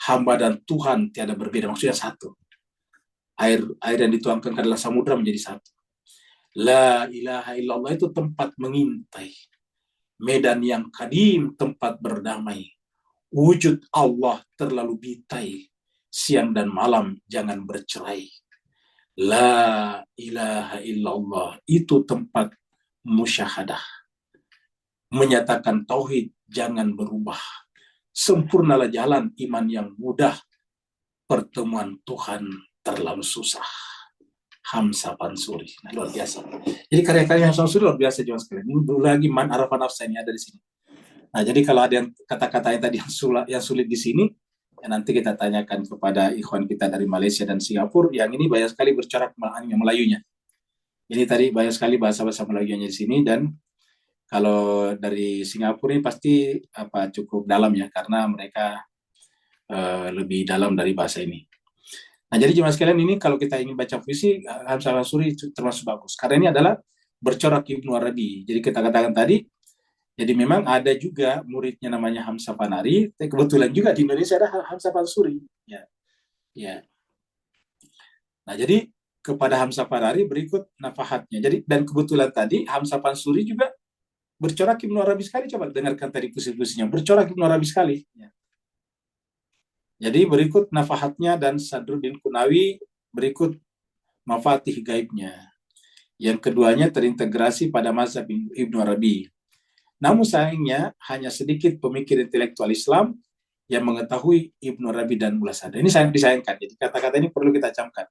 Hamba dan Tuhan tiada berbeda. Maksudnya satu. Air yang dituangkan ke dalam samudra menjadi satu. La ilaha illallah itu tempat mengintai. Medan yang kadim tempat berdamai. Wujud Allah terlalu bitai. Siang dan malam jangan bercerai. La ilaha illallah itu tempat musyahadah. Menyatakan tauhid jangan berubah. Sempurnalah jalan iman yang mudah. Pertemuan Tuhan terlalu susah. Hamsa Pansuri. Nah, luar biasa. Jadi karya-karya Hamsa Pansuri luar biasa juga sekalian. Ini dulu lagi man arafah nafsa ini ada di sini. Nah, jadi kalau ada yang kata-katanya tadi yang sulit di sini, ya nanti kita tanyakan kepada ikhwan kita dari Malaysia dan Singapura. Yang ini banyak sekali bercorak Melayunya. Jadi tadi banyak sekali bahasa-bahasa Melayunya di sini, dan kalau dari Singapura ini pasti cukup dalam ya, karena mereka lebih dalam dari bahasa ini. Nah, jadi jemaah sekalian, ini kalau kita ingin baca puisi, Hamzah Pansuri termasuk bagus. Karena ini adalah bercorak Ibnu Arabi. Jadi kita katakan tadi, jadi memang ada juga muridnya namanya Hamzah Panari, kebetulan juga di Indonesia ada Hamzah Pansuri. Ya. Ya. Nah, jadi kepada Hamzah Panari berikut nafahatnya. Jadi dan kebetulan tadi Hamzah Pansuri juga bercorak Ibnu Arabi sekali. Coba dengarkan tadi puisi-puisinya, bercorak Ibnu Arabi sekali. Ya. Jadi berikut nafahatnya, dan Sadruddin Kunawi berikut mafatih gaibnya. Yang keduanya terintegrasi pada mazhab Ibnu Arabi. Namun sayangnya hanya sedikit pemikir intelektual Islam yang mengetahui Ibnu Arabi dan Mulasada. Ini sangat disayangkan. Jadi kata-kata ini perlu kita camkan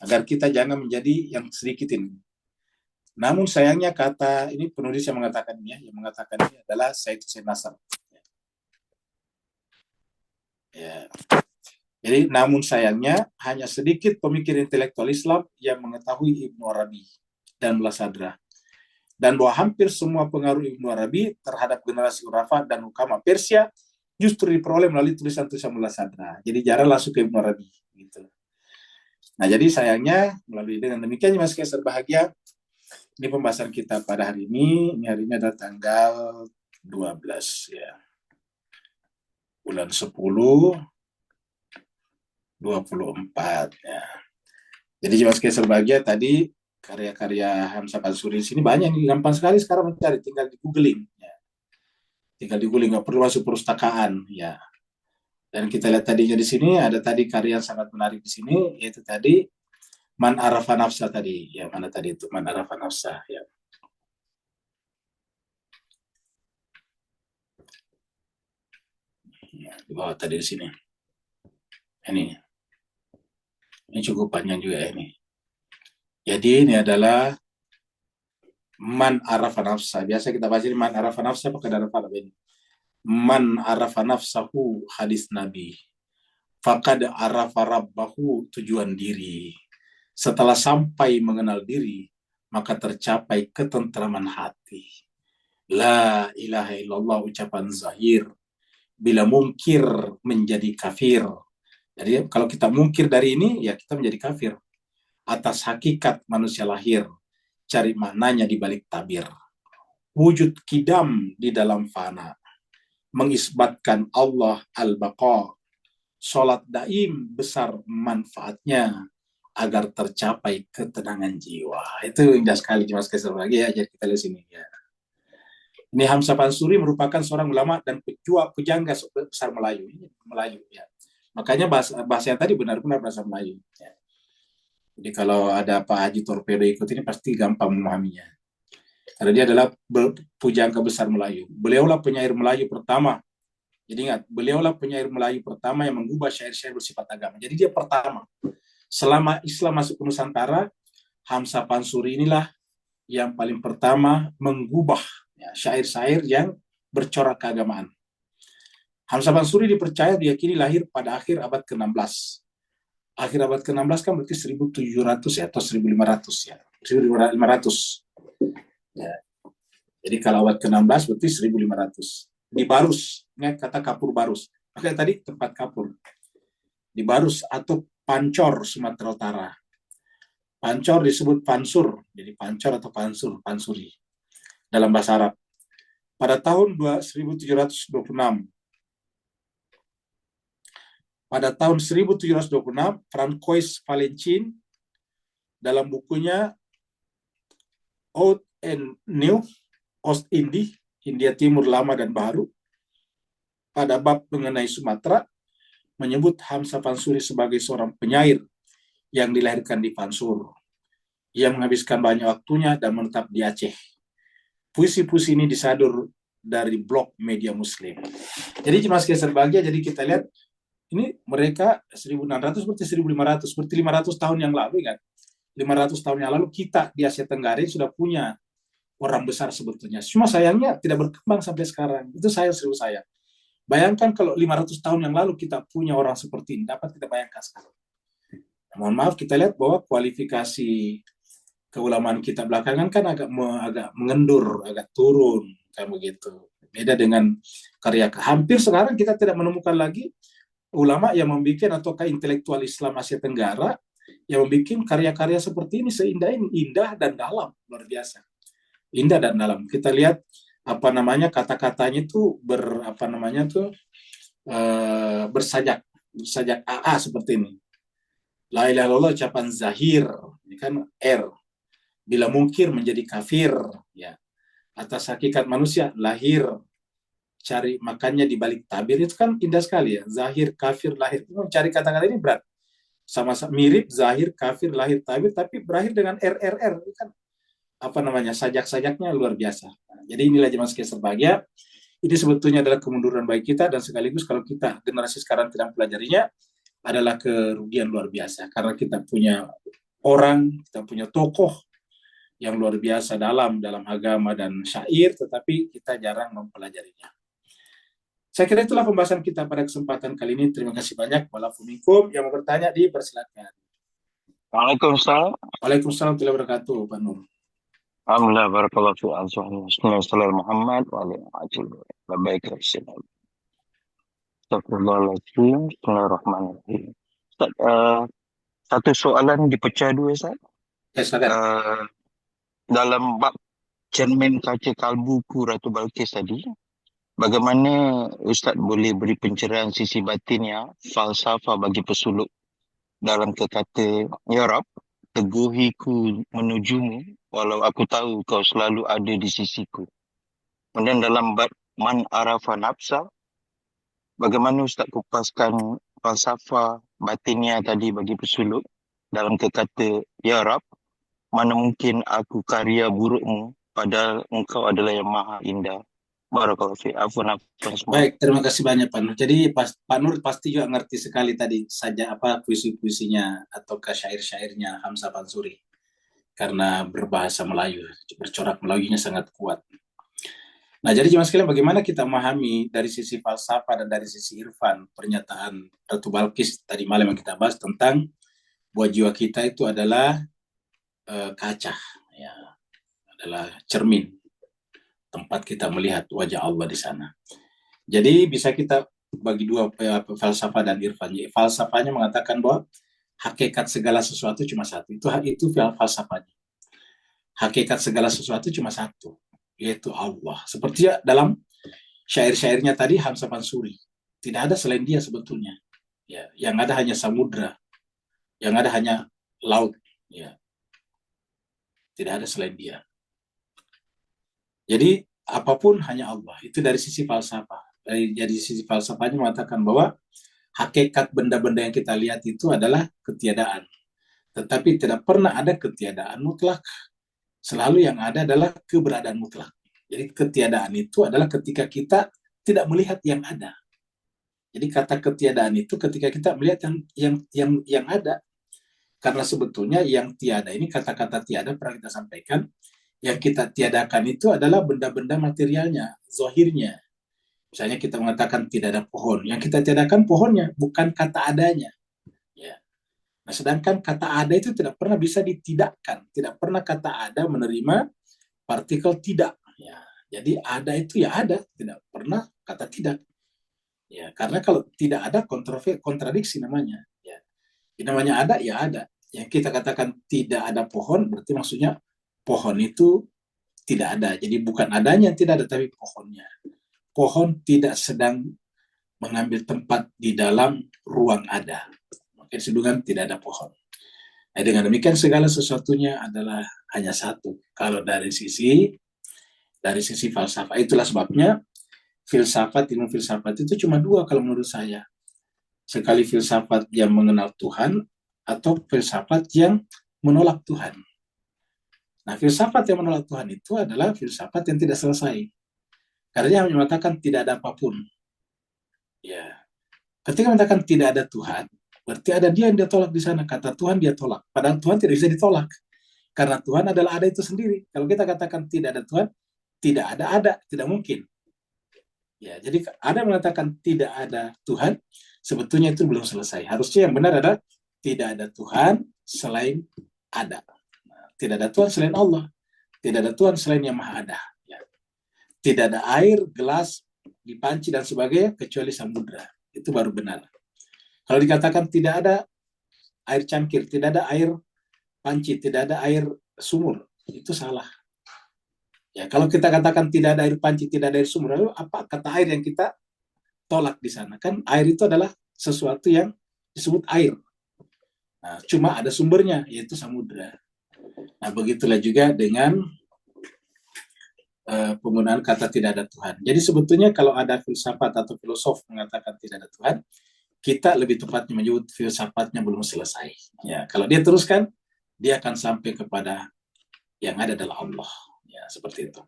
agar kita jangan menjadi yang sedikit ini. Namun sayangnya kata ini penulis yang mengatakannya, yang mengatakan ini adalah Said Hussein Nasr. Ya. Jadi namun sayangnya hanya sedikit pemikir intelektual Islam yang mengetahui Ibnu Arabi dan Mullah Sadra. Dan bahwa hampir semua pengaruh Ibnu Arabi terhadap generasi Urafat dan Hukama Persia justru diperoleh melalui tulisan-tulisan Mullah Sadra. Jadi jarang langsung ke Ibnu Arabi. Gitu. Nah jadi sayangnya melalui dengan demikian Mas Kaiser bahagia, ini pembahasan kita pada hari ini. Ini hari ini adalah tanggal 12 ya. Bulan 10 24 ya. Jadi Mas Kaiser bahagia tadi karya-karya Hamzah Pansuri di sini banyak nih, gampang sekali sekarang mencari, tinggal di googling ya. Tinggal di googling, nggak perlu masuk perpustakaan ya. Dan kita lihat tadinya di sini ada tadi karya yang sangat menarik di sini, yaitu tadi Man Arafa Nafsa tadi, ya mana tadi itu Man Arafa Nafsa ya. Ya, di bawah tadi di sini. Ini cukup panjang juga ya ini. Jadi ini adalah Man Arafa Nafsa. Biasa kita baca ini Man Arafa Nafsa pakai darah ini. Man Arafa Nafsahu hadis Nabi. Faqad arafa rabbahu tujuan diri. Setelah sampai mengenal diri, maka tercapai ketentraman hati. La ilaha illallah ucapan zahir. Bila mungkir menjadi kafir. Jadi kalau kita mungkir dari ini, ya kita menjadi kafir. Atas hakikat manusia lahir. Cari maknanya di balik tabir. Wujud kidam di dalam fana. Mengisbatkan Allah al-baqa. Sholat daim besar manfaatnya agar tercapai ketenangan jiwa. Itu indah sekali Mas Kaiser lagi ya. Jadi kita lihat sini ya. Ini Hamzah Pansuri merupakan seorang ulama dan pejuang pujangga besar Melayu. Melayu ya. Makanya bahasa yang tadi benar-benar bahasa Melayu. Ya. Jadi kalau ada Pak Haji Torpedo ikut ini pasti gampang memahaminya. Karena dia adalah pujangga besar Melayu. Beliaulah penyair Melayu pertama. Jadi ingat, beliaulah penyair Melayu pertama yang mengubah syair-syair bersifat agama. Jadi dia pertama. Selama Islam masuk ke Nusantara, Hamzah Pansuri inilah yang paling pertama mengubah ya, syair-syair yang bercorak keagamaan. Hamzah Pansuri dipercaya diyakini lahir pada akhir abad ke-16. Akhir abad ke-16 kan berarti 1700 ya, atau 1500 ya. 1500. Ya. Jadi kalau abad ke-16 berarti 1500. Di Barus, ingat kata kapur Barus. Makanya tadi tempat kapur. Di Barus atau Pancor, Sumatera Utara. Pancor disebut pansur, jadi pancor atau pansur, pansuri dalam bahasa Arab. Pada tahun 1726, Francois Valencin dalam bukunya Old and New, Ost-Indi, India Timur Lama dan Baru, pada bab mengenai Sumatera, menyebut Hamzah Pansuri sebagai seorang penyair yang dilahirkan di Pansur. Ia menghabiskan banyak waktunya dan menetap di Aceh. Puisi-puisi ini disadur dari blog media Muslim. Jadi Mas Kaiser bahagia, jadi kita lihat ini mereka 1600 berarti 1500, berarti 500 tahun yang lalu kan. 500 tahun yang lalu kita di Asia Tenggara sudah punya orang besar sebetulnya. Cuma sayangnya tidak berkembang sampai sekarang. Itu sayang, serius sayang. Bayangkan kalau 500 tahun yang lalu kita punya orang seperti ini, dapat kita bayangkan sekarang. Nah, mohon maaf, kita lihat bahwa kualifikasi keulamaan kita belakangan kan agak mengendur, agak turun, kayak begitu. Beda dengan karya. Hampir sekarang kita tidak menemukan lagi ulama yang membuat ataukah intelektual Islam Asia Tenggara yang membuat karya-karya seperti ini seindah ini, indah dan dalam, luar biasa. Indah dan dalam. Kita lihat kata-katanya itu bersajak AA seperti ini. La ilaha illallah ucapan zahir, ini kan R. Bila mungkir menjadi kafir, ya. Atas hakikat manusia lahir, cari makannya di balik tabir, itu kan indah sekali ya. Zahir, kafir, lahir. Cari kata-kata ini berat. Sama-sama mirip zahir, kafir, lahir, tabir, tapi berakhir dengan RRR. Itu kan sajak-sajaknya luar biasa. Jadi inilah Mas Kaiser bahagia. Ini sebetulnya adalah kemunduran bagi kita dan sekaligus kalau kita generasi sekarang tidak mempelajarinya adalah kerugian luar biasa karena kita punya orang, kita punya tokoh yang luar biasa dalam agama dan syair, tetapi kita jarang mempelajarinya. Saya kira itulah pembahasan kita pada kesempatan kali ini. Terima kasih banyak. Waalaikumsalam. Yang mau bertanya dipersilakan. Waalaikumsalam. Waalaikumsalam warahmatullahi wabarakatuh, Pak Nur. Alhamdulillah, barakallahu fi Sallallahu Muhammad wa alihi wa sahbihi. Baik, Astagfirullahaladzim. Bismillahirrahmanirrahim. Ustaz, satu soalan dipecah dua, Ustaz. Silakan. Uh, dalam bab cermin kaca kalbuku Ratu Balkis tadi, bagaimana Ustaz boleh beri pencerahan sisi batinnya, falsafah bagi pesuluk dalam kekata, Ya Rab, teguhiku menujumu, walau aku tahu kau selalu ada di sisiku. Kemudian dalam bab man arafa nafsa, bagaimana Ustaz kupaskan falsafah batinnya tadi bagi pesuluk dalam kekata, Ya Rab, mana mungkin aku karya burukmu, padahal engkau adalah yang maha indah. Barakallahu fi. Afwan semua. Baik, terima kasih banyak Pak Nur. Jadi Pak Nur pasti juga ngerti sekali tadi saja apa puisi-puisinya atau syair-syairnya Hamzah Pansuri karena berbahasa Melayu, bercorak Melayunya sangat kuat. Nah, jadi jemaah sekalian, bagaimana kita memahami dari sisi falsafah dan dari sisi irfan pernyataan Ratu Balkis tadi malam yang kita bahas tentang bahwa jiwa kita itu adalah kaca, ya, adalah cermin, tempat kita melihat wajah Allah di sana. Jadi bisa kita bagi dua, falsafah dan irfan. Falsafahnya mengatakan bahwa hakikat segala sesuatu cuma satu. Itu falsafahnya. Hakikat segala sesuatu cuma satu, yaitu Allah. Seperti dalam syair-syairnya tadi Hamzah Pansuri. Tidak ada selain dia sebetulnya. Ya, yang ada hanya samudra, yang ada hanya laut. Ya, tidak ada selain dia. Jadi apapun hanya Allah. Itu dari sisi falsafah. Dari sisi falsafahnya mengatakan bahwa hakikat benda-benda yang kita lihat itu adalah ketiadaan. Tetapi tidak pernah ada ketiadaan mutlak. Selalu yang ada adalah keberadaan mutlak. Jadi ketiadaan itu adalah ketika kita tidak melihat yang ada. Jadi kata ketiadaan itu ketika kita melihat yang ada. Karena sebetulnya yang tiada ini, kata-kata tiada pernah kita sampaikan, yang kita tiadakan itu adalah benda-benda materialnya, zohirnya. Misalnya kita mengatakan tidak ada pohon, yang kita tiadakan pohonnya, bukan kata adanya. Ya. Nah, sedangkan kata ada itu tidak pernah bisa ditidakkan, tidak pernah kata ada menerima partikel tidak. Ya. Jadi ada itu ya ada, tidak pernah kata tidak. Ya, karena kalau tidak ada kontradiksi namanya. Ya. Ini namanya ada ya ada. Yang kita katakan tidak ada pohon berarti maksudnya pohon itu tidak ada. Jadi bukan adanya yang tidak ada, tapi pohonnya. Pohon tidak sedang mengambil tempat di dalam ruang ada. Maka sedangkan tidak ada pohon. Nah, dengan demikian segala sesuatunya adalah hanya satu. Kalau dari sisi falsafah, itulah sebabnya ilmu filsafat itu cuma dua kalau menurut saya. Sekali filsafat yang mengenal Tuhan atau filsafat yang menolak Tuhan. Nah, filsafat yang menolak Tuhan itu adalah filsafat yang tidak selesai. Karena dia menyatakan tidak ada apapun. Ya, ketika mengatakan tidak ada Tuhan, berarti ada dia yang dia tolak di sana. Kata Tuhan dia tolak. Padahal Tuhan tidak bisa ditolak. Karena Tuhan adalah ada itu sendiri. Kalau kita katakan tidak ada Tuhan, tidak ada, tidak mungkin. Ya, jadi ada mengatakan tidak ada Tuhan, sebetulnya itu belum selesai. Harusnya yang benar adalah tidak ada Tuhan selain ada. Tidak ada Tuhan selain Allah. Tidak ada Tuhan selain yang maha ada. Ya. Tidak ada air, gelas, dipanci dan sebagainya kecuali samudra. Itu baru benar. Kalau dikatakan tidak ada air cangkir, tidak ada air panci, tidak ada air sumur, itu salah. Ya, kalau kita katakan tidak ada air panci, tidak ada air sumur, lalu apa kata air yang kita tolak di sana? Kan air itu adalah sesuatu yang disebut air. Nah, cuma ada sumbernya, yaitu samudra. Nah, begitulah juga dengan penggunaan kata tidak ada Tuhan. Jadi sebetulnya kalau ada filsafat atau filosof mengatakan tidak ada Tuhan, kita lebih tepatnya menyebut filsafatnya belum selesai. Ya, kalau dia teruskan, dia akan sampai kepada yang ada adalah Allah. Ya, seperti itu.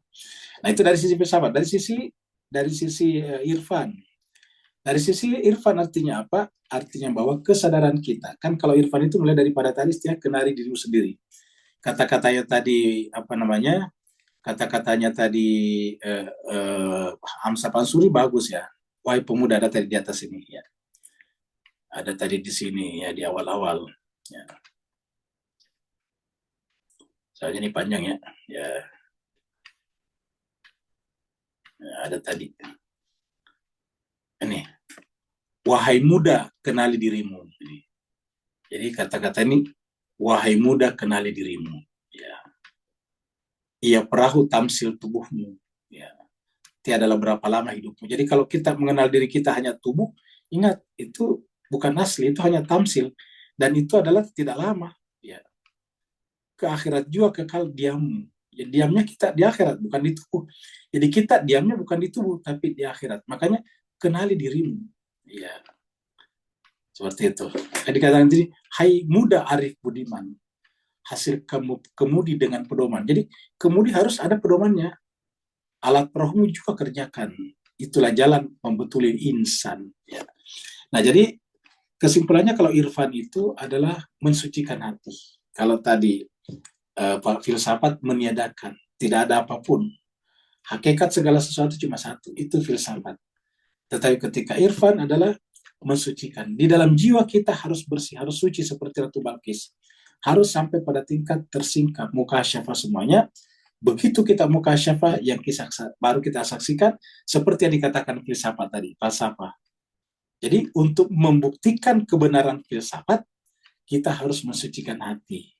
Nah, itu dari sisi filsafat. Dari sisi irfan. Dari sisi irfan artinya apa? Artinya bahwa kesadaran kita. Kan kalau irfan itu mulai daripada tadi istilah kenali dirimu sendiri. kata-katanya tadi apa namanya? Kata-katanya tadi Hamzah Pansuri bagus ya. Wahai pemuda, ada tadi di atas ini ya. Ada tadi di sini ya, di awal-awal ya. Soalnya ini panjang ya. Ya, ada tadi. Ini, wahai muda, kenali dirimu. Jadi kata-kata ini, wahai muda, kenali dirimu. Ya. Ia perahu tamsil tubuhmu. Ya. Tiadalah berapa lama hidupmu. Jadi kalau kita mengenal diri kita hanya tubuh, ingat itu bukan asli, itu hanya tamsil, dan itu adalah tidak lama. Ya. Ke akhirat juga kekal diammu. Ya, diamnya kita di akhirat, bukan di tubuh. Jadi kita diamnya bukan di tubuh, tapi di akhirat. Makanya kenali dirimu. Ya, seperti itu. Jadi katakan jadi, hai muda arif budiman, hasil kemudi dengan pedoman. Jadi kemudi harus ada pedomannya. Alat perahumu juga kerjakan. Itulah jalan membetulin insan. Ya. Nah, jadi kesimpulannya kalau irfan itu adalah mensucikan hati. Kalau tadi filsafat meniadakan, tidak ada apapun. Hakikat segala sesuatu cuma satu, itu filsafat. Tetapi ketika irfan adalah mensucikan. Di dalam jiwa kita harus bersih, harus suci seperti Ratu Balkis. Harus sampai pada tingkat tersingkap, mukasyafah semuanya. Begitu kita mukasyafah, yang baru kita saksikan, seperti yang dikatakan filsafat tadi, falsafah. Jadi untuk membuktikan kebenaran filsafat, kita harus mensucikan hati.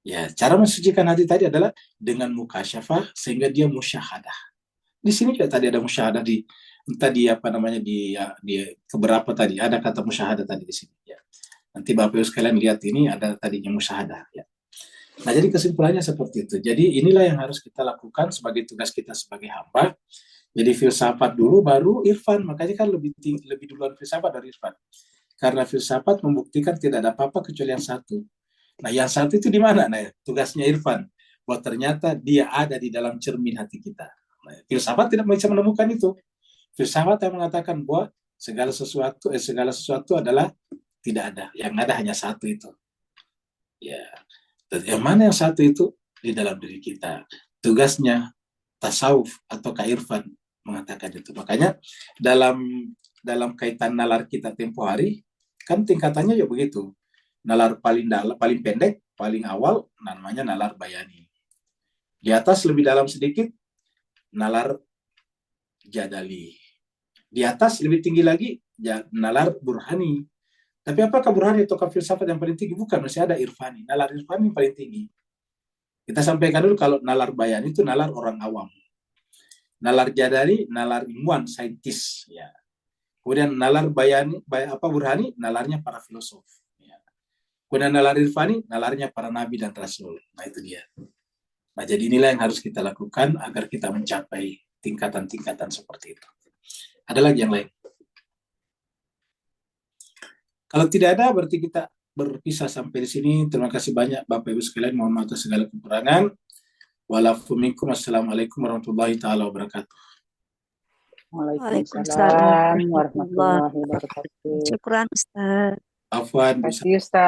Ya, cara mensucikan hati tadi adalah dengan mukasyafah sehingga dia musyahadah. Di sini juga tadi ada musyahadah tadi apa namanya di keberapa tadi ada kata musyahadah tadi di sini ya. Nanti Bapak Ibu sekalian lihat ini ada tadinya musyahadah ya. Nah, jadi kesimpulannya seperti itu. Jadi inilah yang harus kita lakukan sebagai tugas kita sebagai hamba. Jadi filsafat dulu baru irfan. Makanya kan lebih duluan filsafat dari irfan. Karena filsafat membuktikan tidak ada apa-apa kecuali yang satu. Nah, yang satu itu di mana? Nah, tugasnya irfan. Bahwa ternyata dia ada di dalam cermin hati kita. Nah, filsafat tidak bisa menemukan itu. Filsafat yang mengatakan bahwa segala sesuatu adalah tidak ada. Yang ada hanya satu itu. Ya. Dan yang mana yang satu itu? Di dalam diri kita. Tugasnya tasawuf atau kairfan mengatakan itu. Makanya dalam kaitan nalar kita tempo hari, kan tingkatannya ya begitu. Nalar paling pendek, paling awal namanya nalar bayani. Di atas lebih dalam sedikit nalar jadali. Di atas lebih tinggi lagi nalar burhani. Tapi apakah burhani atau filsafat yang paling tinggi? Bukan, masih ada irfani. Nalar irfani paling tinggi. Kita sampaikan dulu kalau nalar bayani itu nalar orang awam. Nalar jadali, nalar ilmuwan, saintis. Ya. Kemudian nalar bayani, burhani, nalarnya para filosof. Kemudian nalar irfani, nalarnya para nabi dan rasul. Nah, itu dia. Nah, jadi inilah yang harus kita lakukan agar kita mencapai tingkatan-tingkatan seperti itu. Ada lagi yang lain? Kalau tidak ada, berarti kita berpisah sampai di sini. Terima kasih banyak Bapak Ibu sekalian. Mohon maaf atas segala kekurangan. Walafuminkum. Assalamualaikum warahmatullahi taala wabarakatuh. Waalaikumsalam warahmatullahi wabarakatuh. Syukran Ustaz. Afwan. Terima kasih Ustaz.